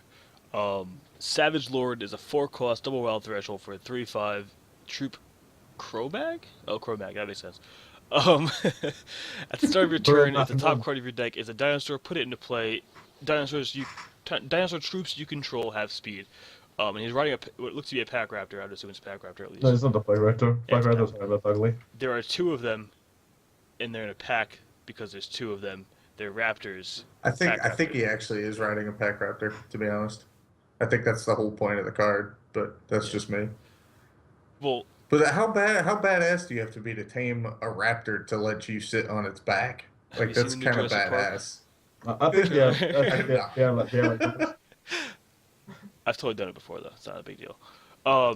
Savage Lord is a 4-cost double wild threshold for a 3/5 troop Crowbag? Oh, Crowbag, that makes sense. At the start of your turn, if the top card of your deck is a dinosaur, put it into play. Dinosaur troops you control have speed. And he's riding what looks to be a Pack Raptor. I'd assume it's a Pack Raptor at least. No, it's not a Flag Raptor. Yeah, Flag it's Raptors are not ugly. There are 2 of them, and they're in a pack because there's 2 of them. They're Raptors. I think Pack he actually is riding a Pack Raptor, to be honest. I think that's the whole point of the card, but that's just me. Well, But how badass do you have to be to tame a raptor to let you sit on its back? Have Like you that's seen the new kind of Jurassic Park? badass. I think they are like I've totally done it before though. It's not a big deal. I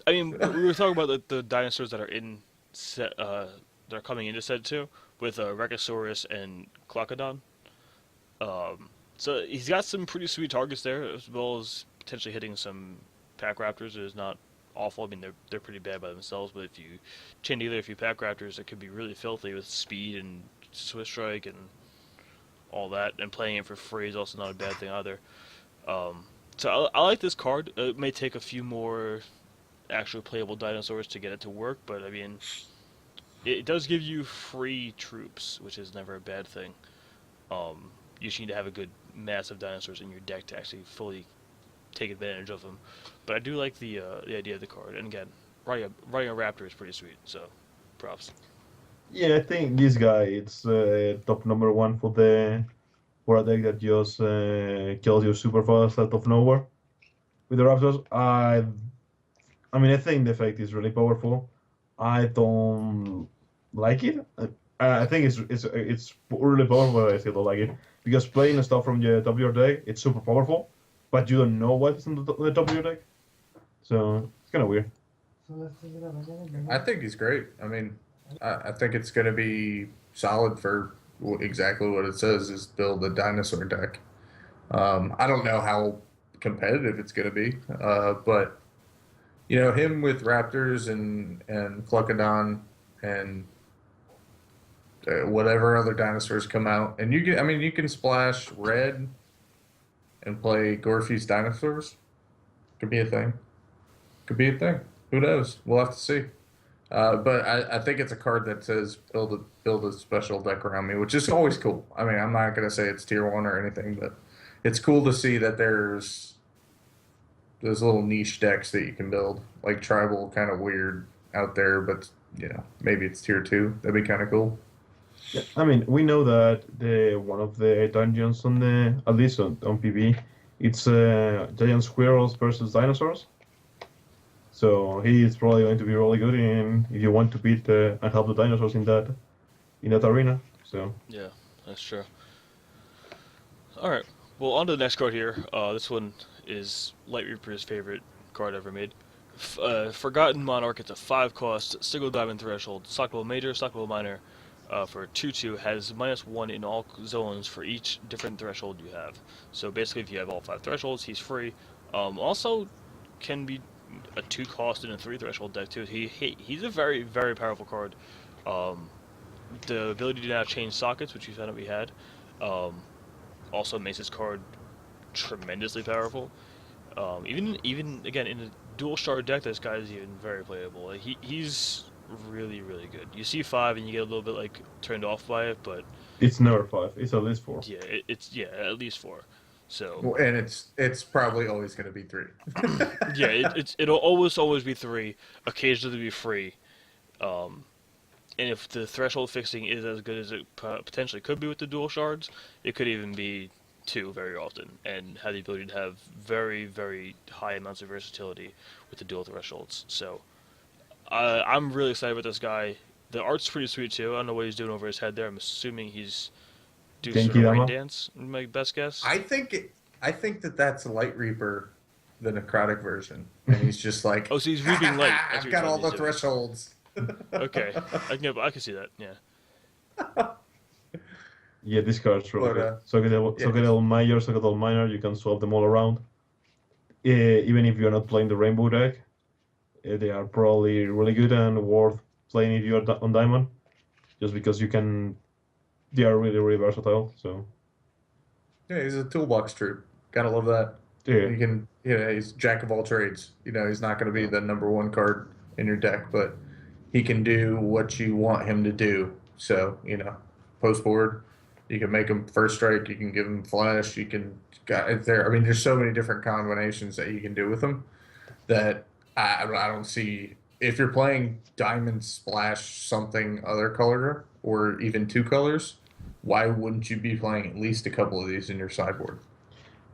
mean, we were talking about the dinosaurs that are in set, that are coming into set 2 with Regosaurus and Clocodon. So he's got some pretty sweet targets there, as well as potentially hitting some Pack Raptors. Is not awful. I mean, they're pretty bad by themselves, but if you chain together a few pack raptors, it could be really filthy with speed and Swift Strike and all that. And playing it for free is also not a bad thing either. So I like this card. It may take a few more actual playable dinosaurs to get it to work, but I mean, it does give you free troops, which is never a bad thing. You just need to have a good mass of dinosaurs in your deck to actually fully take advantage of them. But I do like the idea of the card, and again, riding a raptor is pretty sweet. So, props. Yeah, I think this guy it's top number one for a deck that just kills you super fast out of nowhere with the Raptors. I mean, I think the effect is really powerful. I don't like it. I think it's really powerful, but I still don't like it because playing stuff from the top of your deck, it's super powerful, but you don't know what's on the top of your deck, so it's kind of weird. I think he's great. I mean, I think it's going to be solid for exactly what it says, is build a dinosaur deck. I don't know how competitive it's going to be, but him with Raptors and Cluckodon and whatever other dinosaurs come out, and you can splash red and play Gorfy's dinosaurs. Could be a thing. Could be a thing. Who knows? We'll have to see. But I think it's a card that says build a special deck around me, which is always cool. I mean, I'm not gonna say it's tier 1 or anything, but it's cool to see that there's little niche decks that you can build, like tribal, kind of weird out there, but maybe it's tier 2. That'd be kind of cool. Yeah, I mean, we know that one of the dungeons on at least on PB, it's giant squirrels versus dinosaurs. So he is probably going to be really good if you want to beat and help the dinosaurs in that arena. So yeah, that's true. All right, well, on to the next card here. This one is Light Reaper's favorite card ever made. Forgotten Monarch. It's a 5-cost single diamond threshold. Stockable major, stockable minor. For 2/2 has -1 in all zones for each different threshold you have. So basically, if you have all 5 thresholds, he's free. Also, can be a 2-cost and a 3 threshold deck too. He's a very, very powerful card. The ability to now change sockets, which we found out we had, also makes this card tremendously powerful. Even again in a dual shard deck, this guy is even very playable. He's really, really good. You see 5 and you get a little bit turned off by it, but it's never 5. It's at least 4. Yeah, it's at least 4. So well, and it's probably always going to be 3. Yeah, it'll always be 3. Occasionally be free. And if the threshold fixing is as good as it potentially could be with the dual shards, it could even be 2 very often, and have the ability to have very, very high amounts of versatility with the dual thresholds. So I'm really excited about this guy. The art's pretty sweet too. I don't know what he's doing over his head there. I'm assuming he's doing sort of rain dance. My best guess. I think that's a Light Reaper, the necrotic version, and he's just like, oh, so he's reaping light. I've got all the thresholds. Okay, I can see that. Yeah. Yeah, this card's really good. Socket Major, Socket Minor, you can swap them all around. Even if you're not playing the Rainbow deck, they are probably really good and worth playing if you're on Diamond, just because they are really, really versatile. So yeah, he's a toolbox troop. Gotta love that. yeah, You can, he's jack of all trades. He's not going to be the number 1 card in your deck, but he can do what you want him to do. So post board, you can make him first strike. You can give him flash. You can there's so many different combinations that you can do with him that I don't see. If you're playing diamond splash something other color or even 2 colors, why wouldn't you be playing at least a couple of these in your sideboard?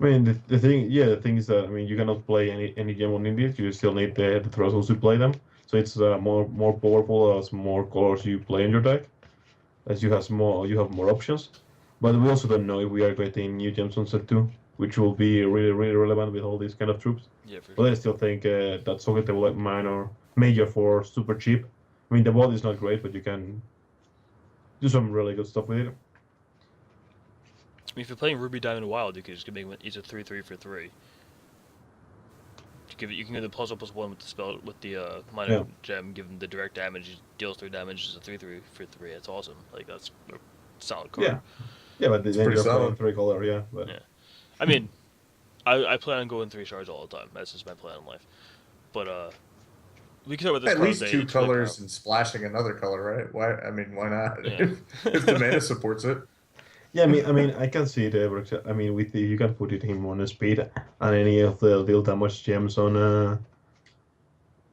I mean the thing is that you cannot play any gem on Indies. You still need the thresholds to play them. So it's more powerful as more colors you play in your deck, as you have more options. But we also don't know if we are getting new gems on set 2, which will be really, really relevant with all these kind of troops. Yeah, for sure. But I still think that Socket Minor Major for super cheap. I mean, the bot is not great, but you can do some really good stuff with it. I mean, if you're playing Ruby Diamond Wild, you could just make each a 3/3 for 3. You can give the +1/+1 with the spell with the minor gem. Give him the direct damage. He deals 3 damage. It's a 3/3 for 3. That's awesome. Like that's a solid card. Yeah, but then you're playing solid. 3 color. Yeah, but Yeah. I mean, I plan on going 3 shards all the time. That's just my plan in life. But we can talk about this At card least today. 2 It's really colors powerful. and splashing another color, right? Why? I mean, why not? Yeah. If the mana supports it. yeah, I mean, I can see it. I mean, with you can put it him on a speed and any of the deal damage gems on.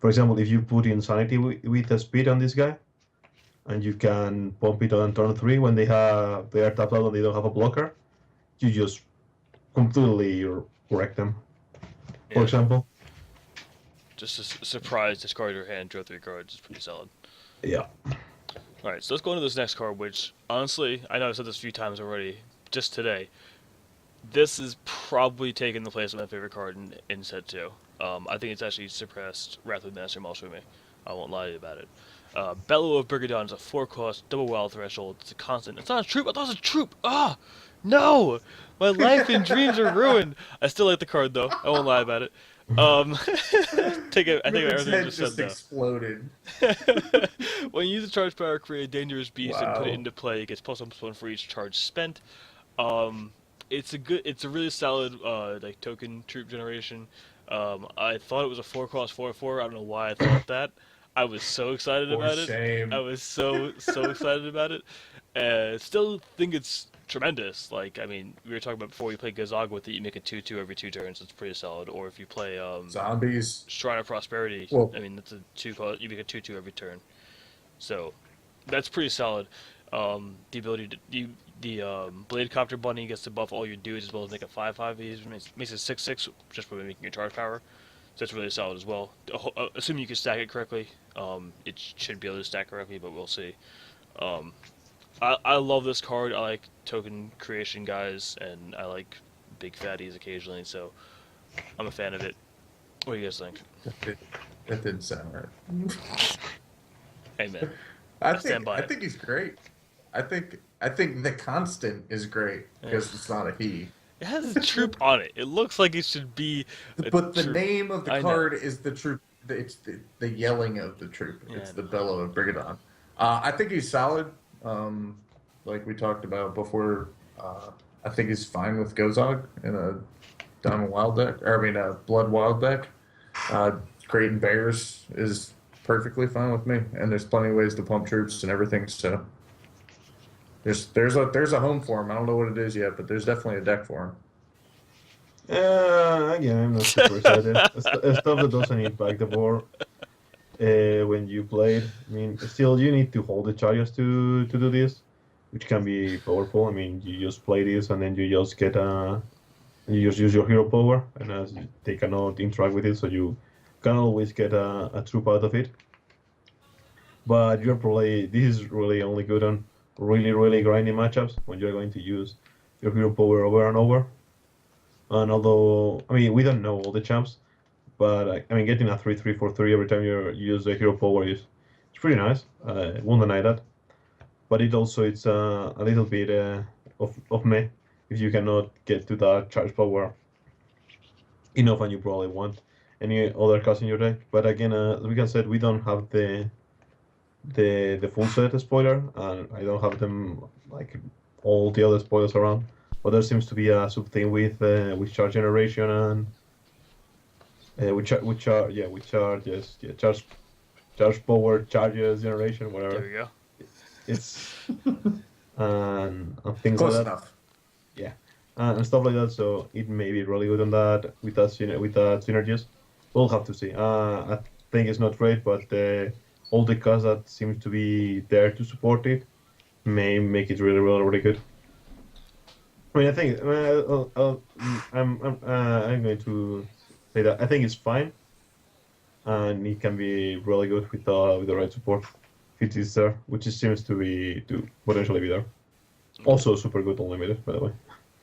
For example, if you put Insanity with a speed on this guy, and you can pump it on turn 3 when they are tapped out and they don't have a blocker, you just completely wreck them. For Yeah. example. Just a surprise, discard your hand, draw 3 cards. It's pretty solid. Yeah. Alright, so let's go into this next card, which, honestly, I know I've said this a few times already, just today. This is probably taking the place of my favorite card in set 2. I think it's actually surpassed Wrathwood Mossling for me. I won't lie to you about it. Bellow of Briggadon is a 4-cost, double wild threshold. It's a constant. It's not a troop. I thought it was a troop. Ah, no! My life and dreams are ruined. I still like the card though. I won't lie about it. Take it. I think His everything head just just said exploded. when you use a charge power, create a dangerous beast and put it Wow. into play. It gets +1/+1 for each charge spent. It's a really solid like token troop generation. I thought it was a 4-cost 4/4. I don't know why I thought that. I was so excited For about it. shame. I was so excited about it. Still think it's tremendous. Like, I mean, we were talking about before, you play Gazaga with it, you make a 2/2 every 2 turns. It's pretty solid. Or if you play Zombies. Shrine of Prosperity, Well- I mean, that's a 2 you make a 2/2 every turn. So that's pretty solid. The ability to the Blade Copter Bunny gets to buff all your dudes as well as make a 5/5. He makes it 6/6 just by making your charge power. So that's really solid as well. Assuming you can stack it correctly, it should be able to stack correctly, but we'll see. I love this card. I like token creation guys, and I like big fatties occasionally, so I'm a fan of it. What do you guys think? That didn't sound right. Hey man, I stand by I it. think he's great. I think the constant is great because it's not a he. it has a troop on it. It looks like it should be. But the troop. name of the I know. card is the troop. It's the yelling of the troop. Yeah, It's I the know. Bellow of Briggadon. I think he's solid. Like we talked about before, I think he's fine with Gozog in a Diamond Wild deck. Or I mean, a Blood Wild deck. Creating Bears is perfectly fine with me, and there's plenty of ways to pump troops and everything. So there's a home for him. I don't know what it is yet, but there's definitely a deck for him. Again, I'm not super excited. Stuff that doesn't impact the board when you play it. I mean, still, you need to hold the charges to do this, which can be powerful. I mean, you just play this and then you just get you just use your hero power, and as they cannot interact with it, so you can always get a troop out of it. But this is really only good on really grinding matchups when you're going to use your hero power over and over. And although, I mean, we don't know all the champs, but I mean, getting a 3/3 for 3 every time you use the hero power it's pretty nice. Won't deny that. But it's a little bit of meh if you cannot get to that charge power enough, and you probably want any other cards in your deck. But again, as we can said, we don't have the full set spoiler, and I don't have them like all the other spoilers around. But there seems to be a sub thing with charge generation and charge power charges generation, whatever. There we go. It's and things Close like that. enough. And stuff like that. So it may be really good on that with that synergies. We'll have to see. I think it's not great, but all the cards that seem to be there to support it may make it really good. I mean, I think I'm going to say that I think it's fine, and it can be really good with the right support if it is there, which it seems to potentially be there. Also, super good unlimited, by the way.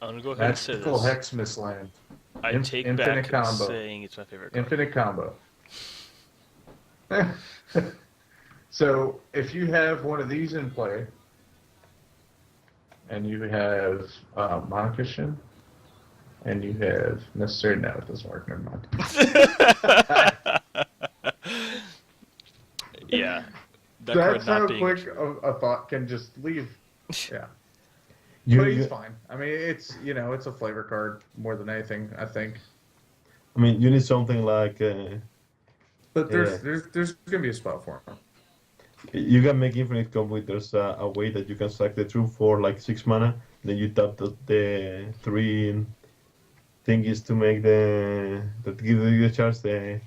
I'm gonna go ahead and say Magical this. Hexmas land. I take infinite back combo. saying it's my favorite card. Infinite combo. So if you have one of these in play, and you have Monkishin, And you have necessary. No, it doesn't work. Never mind. Yeah. That That's card not how being quick a thought can just leave. Yeah. You, But he's fine. I mean, it's it's a flavor card more than anything, I think. I mean, you need something like But there's gonna be a spot for him. you can make infinite combo. There's a way that you can select the true for like 6 mana, then you tap the 3 thingies to make that give you the charge the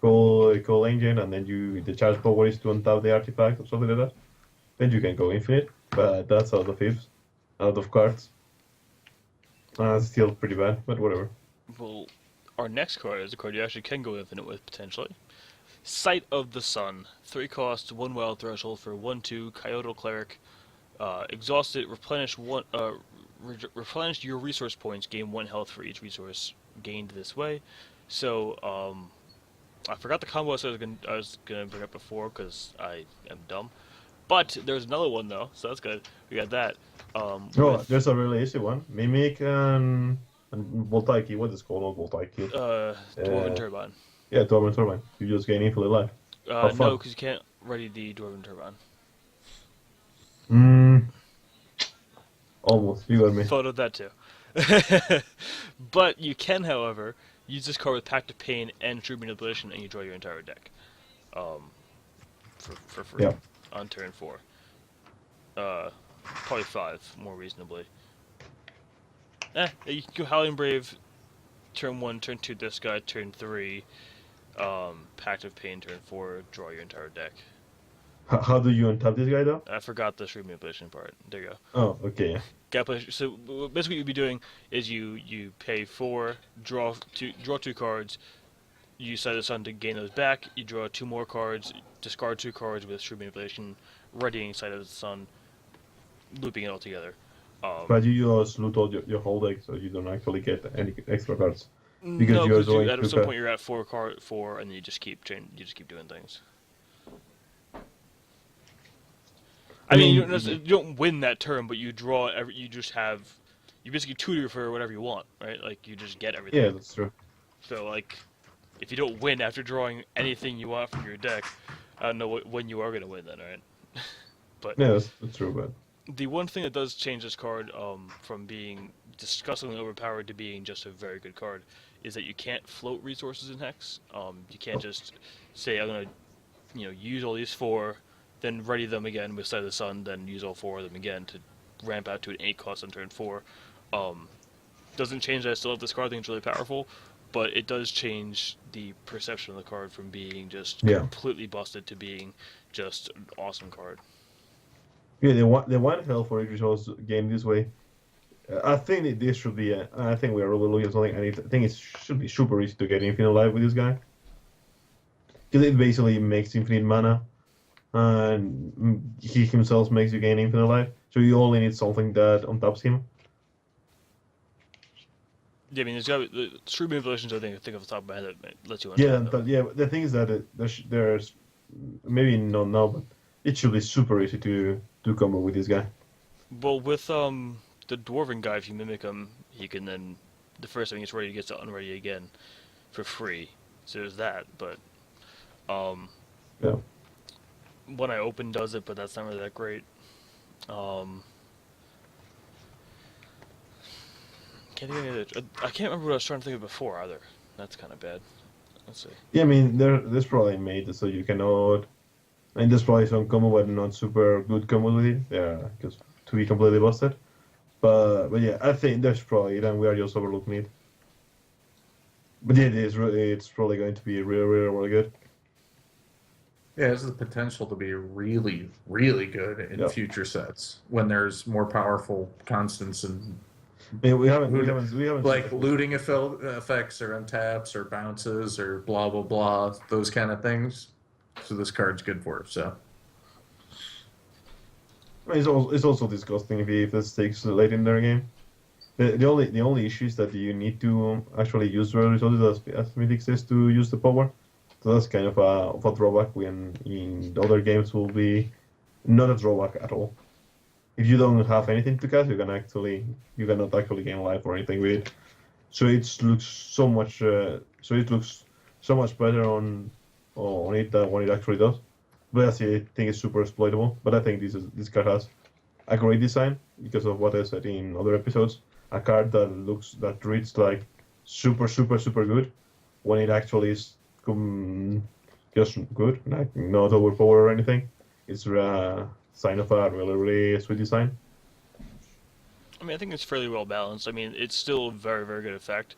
call engine, and then the charge power is to untap the artifact or something like that. Then you can go infinite, but that's out of ifs, out of cards. Still pretty bad, but whatever. Well, our next card is a card you actually can go infinite with, potentially. Sight of the Sun. 3 cost, 1 wild threshold for 1/2, Coyote Cleric. Exhaust it, replenish your resource points, gain 1 health for each resource gained this way. So, I forgot the combo I was gonna bring up before because I am dumb. But there's another one though, so that's good. We got that. There's a really easy one. Mimic and Voltaiki. What is it called? Not Voltaiki. Dwarven Turbine. Yeah, Dwarven Turbine. You just gain infinite life. No, because you can't ready the Dwarven Turbine. Almost. You got me. Thought of that too. But you can, however, use this card with Pact of Pain and True Manipulation, and you draw your entire deck. For free. Yeah. On turn 4. Probably 5, more reasonably. You can go Howling Brave, turn 1, turn 2 this guy, turn 3, Pact of Pain, turn 4, draw your entire deck. How do you untap this guy though? I forgot the True Manipulation part. There you go. Oh, okay. So basically what you'd be doing is you pay 4, draw 2 cards, you Sight of the Sun to gain those back, you draw 2 more cards, discard 2 cards with True Manipulation, readying Sight of the Sun, looping it all together. But you just loot all your whole deck, so you don't actually get any extra cards. Because at some point you're at 4, and then you just keep doing things. I mean, you don't win that turn, but you draw. You basically tutor for whatever you want, right? Like you just get everything. Yeah, that's true. So like, if you don't win after drawing anything you want from your deck, I don't know when you are gonna win then, right? But yeah, that's true. But the one thing that does change this card from being disgustingly overpowered to being just a very good card is that you can't float resources in Hex. You can't just say I'm gonna, use all these 4. Then ready them again with Sight of the Sun, then use all 4 of them again to ramp out to an 8 cost on turn 4. Doesn't change that I still have this card. I think it's really powerful, but it does change the perception of the card from being just completely busted to being just an awesome card. Yeah, the one health for each resource gained this way. I think that this should be. I think we are overlooking something. I think it should be super easy to get infinite life with this guy, because it basically makes infinite mana. And he himself makes you gain infinite life, so you only need something that untaps him. Yeah, I mean, there's got the True Manipulations. I think off the top of my head that lets you. The thing is that there's maybe not now, but it should be super easy to combo with this guy. Well, with the Dwarven guy, if you mimic him, he can then the first thing he's ready, he gets to unready again for free. So there's that, but yeah. When I open does it, but that's not really that great. I can't remember what I was trying to think of before either. That's kind of bad. Let's see. Yeah, I mean, there's probably made it so you cannot. And there's probably some combo, but not super good combo with it. Yeah, because to be completely busted. But yeah, I think there's probably, then we are just overlooking it. But yeah, it's probably going to be really, really, really good. Yeah, it has the potential to be really, really good in future sets when there's more powerful constants and we haven't like looting effects or untaps or bounces or blah blah blah, those kind of things. So this card's good for it. So it's also disgusting if this takes late in their game. The only issue is that you need to actually use the resources as Mythic says to use the power. So that's kind of a drawback when in the other games will be not a drawback at all. If you don't have anything to cast, you cannot actually gain life or anything with it. so it looks so much. So it looks so much better on it than what it actually does. But I think it's super exploitable. But I think this card has a great design because of what I said in other episodes. A card that reads like super good when it actually is just good, like not overpowered or anything. It's a sign of a really sweet design. I mean, I think it's fairly well balanced. I mean, it's still a very good effect.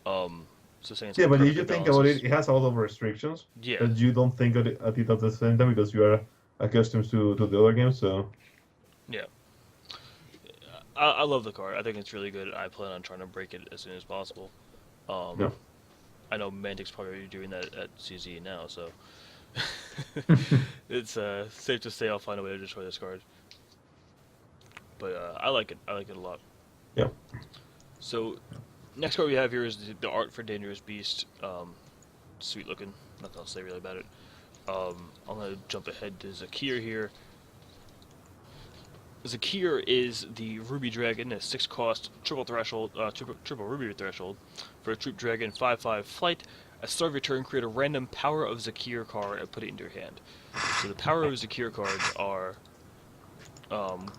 So saying it's Yeah, but if you perfectly think balanced about is- it, it has a lot of restrictions yeah, that you don't think at it at the same time because you are accustomed to the other games. So yeah. I love the card. I think it's really good. I plan on trying to break it as soon as possible. yeah. I know Mantic's probably doing that at CZ now, so it's safe to say I'll find a way to destroy this card. But I like it. I like it a lot. Yeah. So, next card we have here is the art for Dangerous Beast. Sweet looking. Nothing else to say really about it. I'm gonna jump ahead to Zakir here. Zakir is the Ruby Dragon, a 6-cost triple threshold, triple Ruby threshold for a Troop Dragon 5/5 flight. At start of your turn, create a random Power of Zakir card and put it into your hand. So the Power of Zakir cards are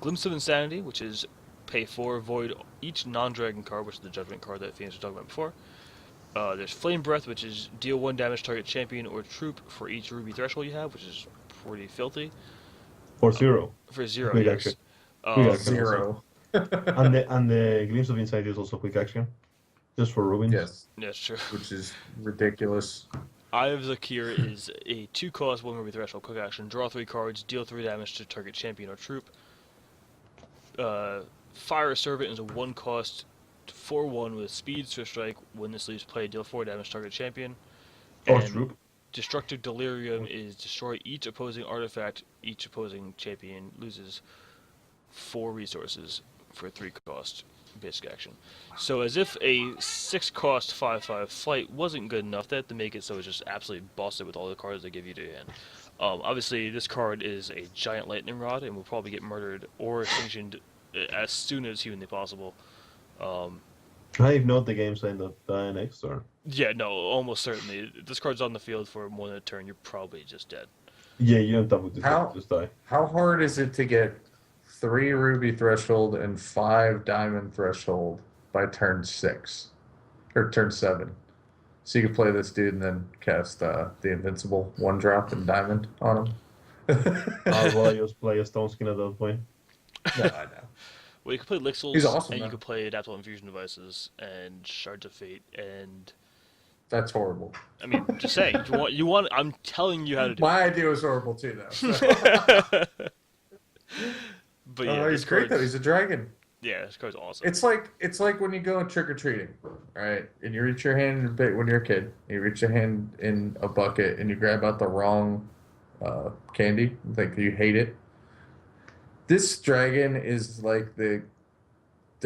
Glimpse of Insanity, which is pay 4, void each non-dragon card, which is the Judgment card that Pheonix was talking about before. There's Flame Breath, which is deal 1 damage target champion or troop for each Ruby threshold you have, which is pretty filthy. For 0. For 0, Quick yes. action. Quick action. 0. And the Glimpse of Insight is also quick action, just for Rubins. Yes, Yeah, that's true. which is ridiculous. Eye of Zakir is a 2-cost 1 Ruby threshold quick action. Draw 3 cards, deal 3 damage to target champion or troop. Fire Servant is a 1-cost 4/1 with speed, Swift Strike. When this leaves play, deal 4 damage to target champion. Or And troop. Destructive Delirium is destroy each opposing artifact. Each opposing champion loses 4 resources for 3-cost basic action. So as if a 6-cost 5/5 flight wasn't good enough, they have to make it so it's just absolutely busted with all the cards they give you to your hand. Obviously, this card is a giant lightning rod and will probably get murdered or extinctioned as soon as humanly possible. If not, the game's end up dying next turn. Yeah, no, almost certainly. If this card's on the field for more than a turn, you're probably just dead. Yeah, you end up with this. How- Just die. How hard is it to get 3 ruby threshold and 5 diamond threshold by turn 6 or turn 7? So you can play this dude and then cast the invincible 1-drop and diamond on him. Well, I just play a Stone Skin at that point. No, I know. Well, you could play Lixels, He's awesome, and you though. could play Adaptable Infusion Devices and Shards of Fate, and That's horrible. I mean, just saying, you want. I'm telling you how to do My idea was horrible too, though. So. it. But yeah, He's this great though. card's- He's a dragon. Yeah, this card's awesome. It's like when you go trick or treating, right? And you reach your hand in a bit when you're a kid. You reach your hand in a bucket and you grab out the wrong candy. Like you hate it. This dragon is like the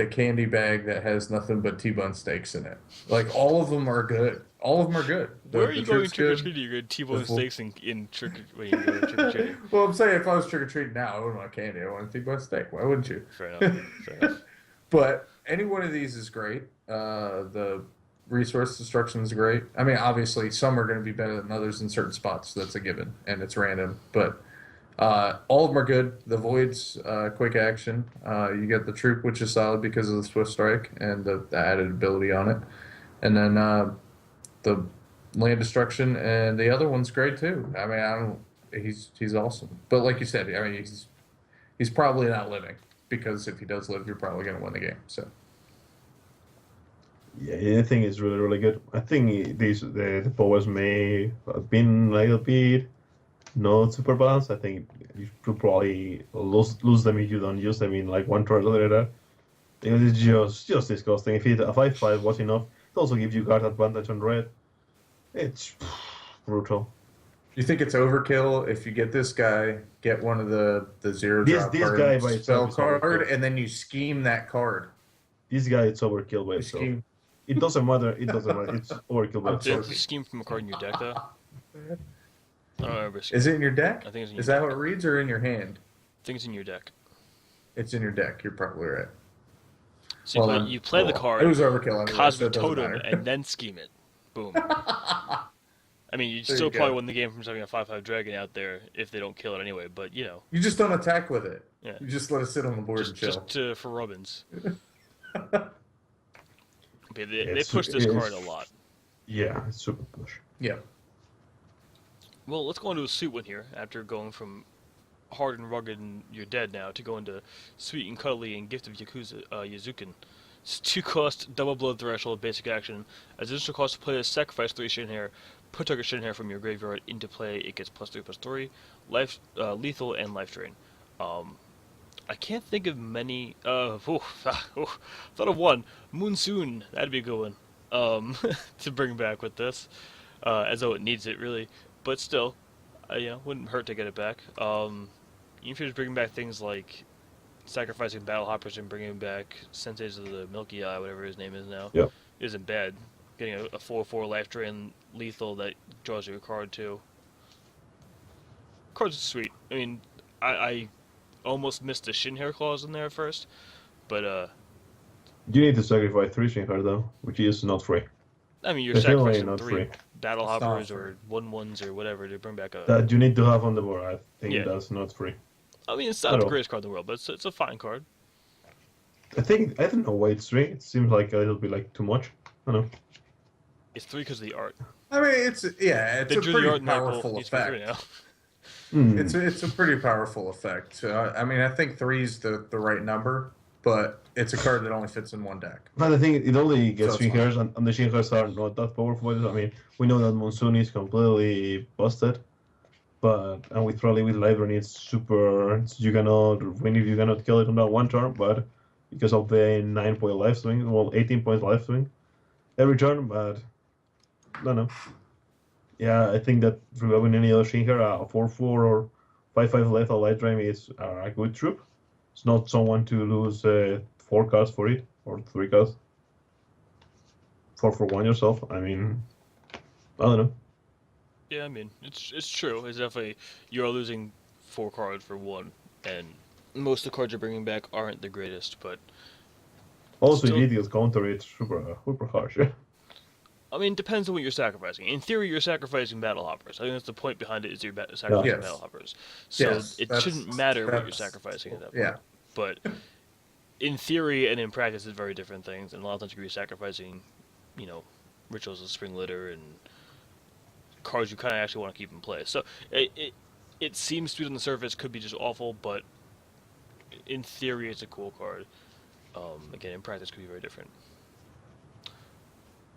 candy bag that has nothing but T-bone steaks in it. Like all of them are good. All of them are good. Where are you going truth's trick or good. treating? You're going T-bone The full- steaks in trick when you go trick or treating. Well, I'm saying if I was trick or treating now, I wouldn't want candy. I want a T-bone steak. Why wouldn't you? Fair enough. Fair enough. But any one of these is great. The resource destruction is great. I mean, obviously, some are going to be better than others in certain spots. That's a given, and it's random. But all of them are good. The void's quick action. You get the troop, which is solid because of the swift strike and the added ability on it. And then the land destruction, and the other one's great too. I mean, I don't. He's awesome. But like you said, I mean, he's probably not living. Because if he does live, you're probably going to win the game. So Yeah, I think it's really good. I think the powers may have been a little bit not super balanced. I think you could probably lose them if you don't use them in like one turn or later. Because it's just disgusting. If a 5/5 was enough, it also gives you guard advantage on red. It's brutal. you think it's overkill if you get this guy, get one of the 0-drop This cards, guy by spell itself is card, overkill. and then you scheme that card. This guy, it's overkill by You itself. scheme. It doesn't matter. It doesn't matter. It's overkill by I'm Did itself. joking. you scheme from a card in your deck though? I don't remember. Is it in your deck? I think it's in your Is that deck. how it reads, or in your hand? I think it's in your deck. It's in your deck. You're probably right. So Well, then, you play the it card, was overkill anyway, so Cosmic it doesn't Totem, matter. and then scheme it. Boom. I mean, you'd There still you probably go. win the game from having a 5/5 dragon out there if they don't kill it anyway. But you know, You just don't attack with it. yeah, You just let it sit on the board and chill. for Robins. Okay, they It's- push this card a it's- lot. Yeah, it's super push. Yeah. Well, let's go into a sweet one here. After going from hard and rugged and you're dead now to go into sweet and cuddly and gift of Yazukin. It's 2-cost, double blood threshold, basic action. As additional cost to play is sacrifice 3 Shin Hair. Put target Shin Hair from your graveyard into play. It gets +3/+3, life, lethal, and life drain. I can't think of many. Thought of one. Monsoon. That'd be a good one. To bring back with this, as though it needs it really, but still, wouldn't hurt to get it back. Even if you're just bringing back things like sacrificing Battle Hoppers and bringing back Senseis of the Milky Eye, whatever his name is now, Yep. isn't bad. Getting a 4/4 life drain lethal that draws you a card too. Cards are sweet. I mean, I almost missed the Shin Hair clause in there at first, but You need to sacrifice 3 Shinkai though, which is not free. I mean, you're It's really sacrificing not 3 free. Battle It's not Hoppers free. or 1/1s or whatever to bring back a. That you need to have on the board. I think Yeah. that's not free. I mean, it's I not the don't- greatest card in the world, but it's a fine card. I don't know why it's 3. It seems like a little bit like too much. I don't know. It's 3 because of the art. I mean, it's They a drew the pretty art and they're like, powerful well, needs to be 3 effect. now. Hmm. It's a pretty powerful effect. I mean, I think 3's the right number, but it's a card that only fits in one deck. But I think it only gets So it's fine. Shinkairs, and the Shinkairs are not that powerful. I mean, we know that Monsoon is completely busted, and with probably with Library, it's super. You cannot win if you cannot kill it on that one turn, but because of the 9-point life swing, well, 18 points life swing every turn, but I don't know. Yeah, I think that reviving any other Shinkai, a 4/4 or 5/5 lethal light drain is a good troop. It's not someone to lose 4 cards for it, or 3 cards. 4 for 1 yourself. I mean, I don't know. Yeah, I mean, it's true. It's definitely you're losing 4 cards for 1, and most of the cards you're bringing back aren't the greatest. But Also, Still- you need to counter it super harsh. I mean, it depends on what you're sacrificing. In theory, you're sacrificing Battle Hoppers. I think that's the point behind it. Is you're sacrificing Yes. Battle Hoppers, so Yes, it that's- shouldn't matter what you're that's- sacrificing at that point. Yeah. But in theory and in practice, it's very different things. And a lot of times you could be sacrificing, rituals of Spring Litter and cards you kind of actually want to keep in play. So it seems sweet on the surface, could be just awful, but in theory, it's a cool card. Again, in practice, could be very different.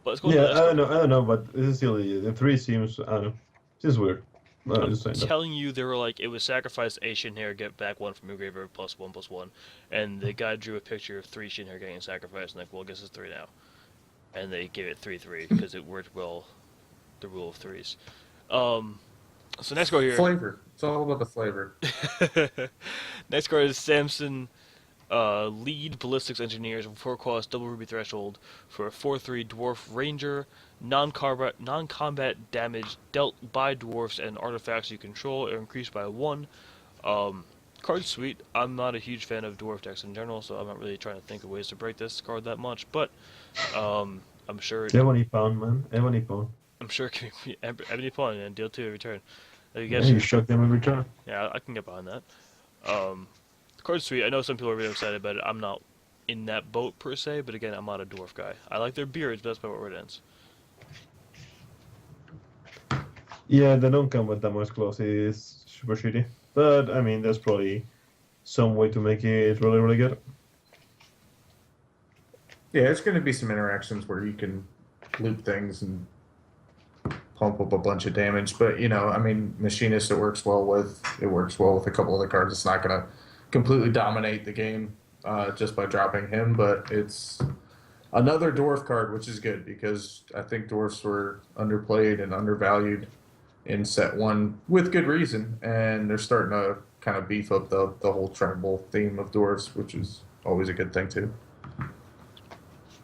But let's go. Yeah, to the I don't know, but this is still the 3 seems, I don't know, seems weird. I'm Just saying that. telling you, they were like, it was sacrifice a Shinhair, get back 1 from your graveyard, +1/+1. And the guy drew a picture of 3 Shinhair getting sacrificed, and like, well, I guess it's 3 now. And they gave it 3/3 because it worked well, the rule of 3s. So next card here. Flavor. It's all about the flavor. Next card is Samson, lead ballistics engineers with 4-cost double ruby threshold for a 4/3 dwarf ranger, non-combat damage dealt by dwarfs and artifacts you control are increased by 1. Card's sweet. I'm not a huge fan of dwarf decks in general, so I'm not really trying to think of ways to break this card that much. But I'm sure Ebony Pound, man. Ebony Pound. I'm sure it can be Ebony Pawn and deal 2 every turn. I Yeah, guess you shock them every turn. yeah, I can get behind that. The card's sweet. I know some people are really excited about it. I'm not in that boat per se, but again, I'm not a dwarf guy. I like their beards, but that's about where it ends. Yeah, the non-combat damage clause is super shitty. But, I mean, there's probably some way to make it really, really good. Yeah, there's going to be some interactions where you can loot things and pump up a bunch of damage. But, I mean, Machinist it works well with. It works well with a couple other cards. It's not going to completely dominate the game just by dropping him, but it's another dwarf card, which is good because I think dwarfs were underplayed and undervalued in set 1 with good reason, and they're starting to kind of beef up the whole tribal theme of dwarves, which is always a good thing too.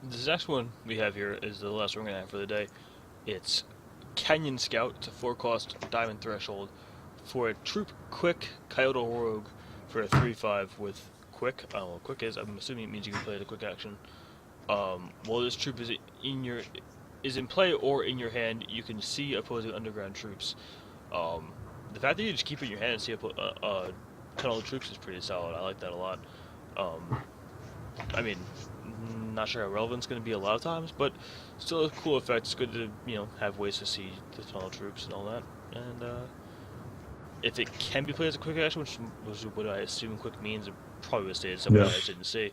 This next one we have here is the last one we're going to have for the day. It's Canyon Scout. It's a 4-cost diamond threshold for a troop quick Coyote Rogue for a 3/5 with quick. I don't know what quick is. I'm assuming it means you can play the quick action. While this troop is in play or in your hand, you can see opposing underground troops. The fact that you just keep it in your hand and see tunnel of troops is pretty solid. I like that a lot. I mean, not sure how relevant it's going to be a lot of times, but still a cool effect. It's good to have ways to see the tunnel troops and all that. And if it can be played as a quick action, which was what I assume quick means, it probably would stay at something I didn't see.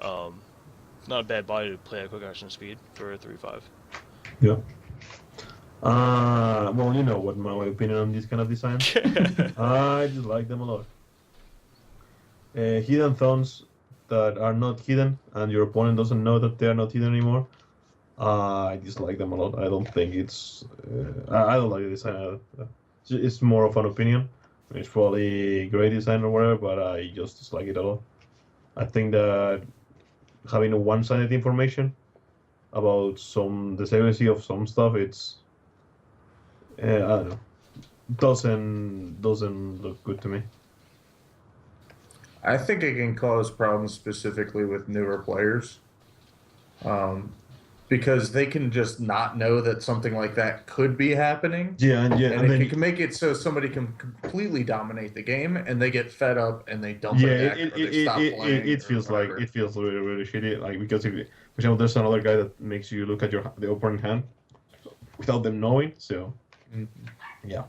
Not a bad body to play at quick action speed for a 3-5. Yeah. Well, you know what my opinion on this kind of design. I just like them a lot. Hidden thorns that are not hidden, and your opponent doesn't know that they are not hidden anymore. I dislike them a lot. I don't think it's. I don't like the design. It's more of an opinion. It's probably a great design or whatever, but I just dislike it a lot. I think that having a one-sided information about the accuracy of some stuff, it's. I don't know. Doesn't look good to me. I think it can cause problems specifically with newer players, because they can just not know that something like that could be happening. And it can make it so somebody can completely dominate the game, and they get fed up and they dump it back, or they stop playing. It feels really really shitty. Like, because for example, there's another guy that makes you look at the opponent hand without them knowing. So yeah,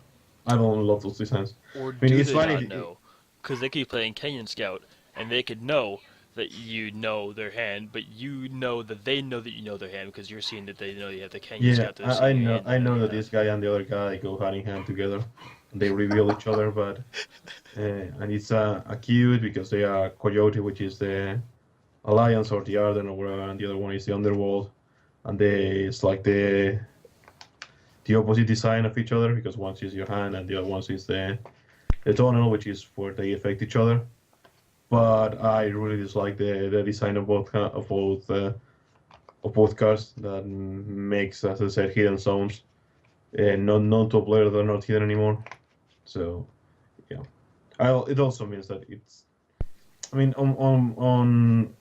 I don't love those designs. Or do they not know? Because they could be playing Kenyan Scout, and they could know that you know their hand, but you know that they know that you know their hand because you're seeing that they know you have the Kenyan Scout. I know that this guy and the other guy go hand in hand together. And they reveal each other, but and it's a cute because they are Coyote, which is the Alliance or the Arden or whatever, and the other one is the Underworld, and it's like the opposite design of each other, because one is your hand and the other one is the tunnel, which is where they affect each other. But I really dislike the design of both cards that makes, as I said, hidden zones not to a player that are not hidden anymore. So yeah, it also means that it's. I mean, on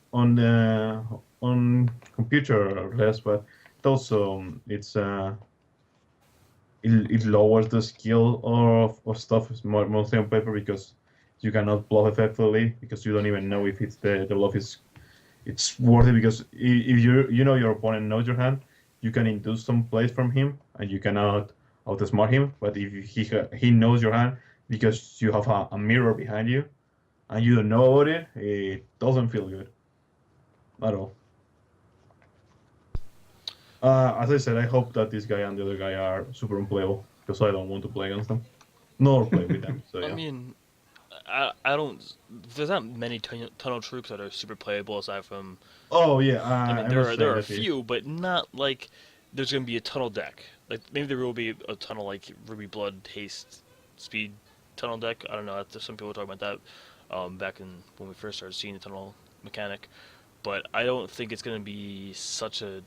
computer less, but it also it lowers the skill of stuff mostly on paper, because you cannot bluff effectively, because you don't even know if the bluff it's worth it, because if you know your opponent knows your hand, you can induce some plays from him and you cannot outsmart him. But if he knows your hand because you have a mirror behind you and you don't know about it doesn't feel good at all. As I said, I hope that this guy and the other guy are super unplayable, because I don't want to play against them, nor play with them. So yeah. I mean, I don't. There's not many tunnel troops that are super playable aside from. Oh yeah, I mean, there are a few, but not like there's gonna be a tunnel deck. Like maybe there will be a tunnel like Ruby Blood Haste Speed tunnel deck. I don't know. Some people were talking about that back when we first started seeing the tunnel mechanic, but I don't think it's gonna be such a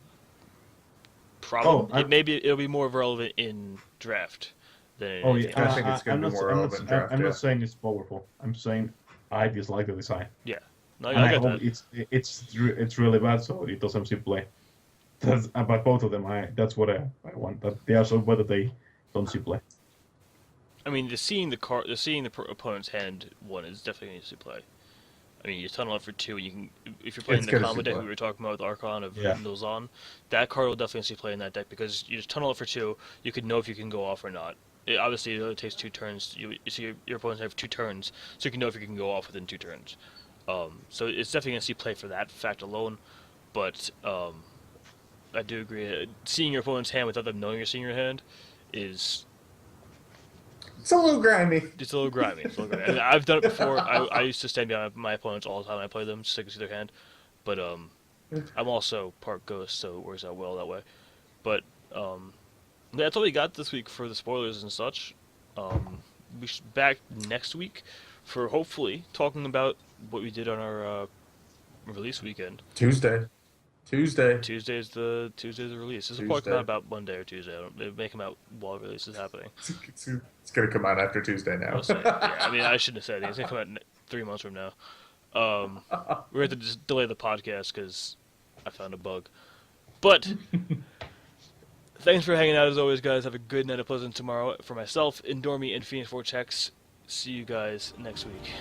problem. It'll be more relevant in draft than anything else. I think it's going to be more relevant in draft. I'm not saying it's powerful. I'm saying I dislike the design. Yeah, no, I hope it's really bad, so it doesn't see play. But both of them, that's what I want. That they are so bad that they don't see play. I mean, seeing the opponent's hand one is definitely going to see play. I mean, you tunnel it for 2, and you can, if you're playing the combo deck we were talking about with Archon of Nilzon, that card will definitely see play in that deck, because you just tunnel it for 2, you can know if you can go off or not. Obviously, it only takes 2 turns. You see your opponents have 2 turns, so you can know if you can go off within 2 turns. So it's definitely going to see play for that fact alone, but I do agree. Seeing your opponent's hand without them knowing you're seeing your hand is... It's a little grimy. It's a little grimy. And I've done it before. I used to stand behind my opponents all the time when I play them, just so I could see their hand. But I'm also part ghost, so it works out well that way. But that's all we got this week for the spoilers and such. We should be back next week for hopefully talking about what we did on our release weekend. Tuesday is the release. This will probably come out about Monday or Tuesday. They may come out while the release is happening. It's going to come out after Tuesday now. Yeah, I mean, I shouldn't have said it. It's going to come out 3 months from now. We have to just delay the podcast because I found a bug. But thanks for hanging out as always, guys. Have a good night, a pleasant tomorrow. For myself, Indormi, and Pheonix 4 Checks. See you guys next week.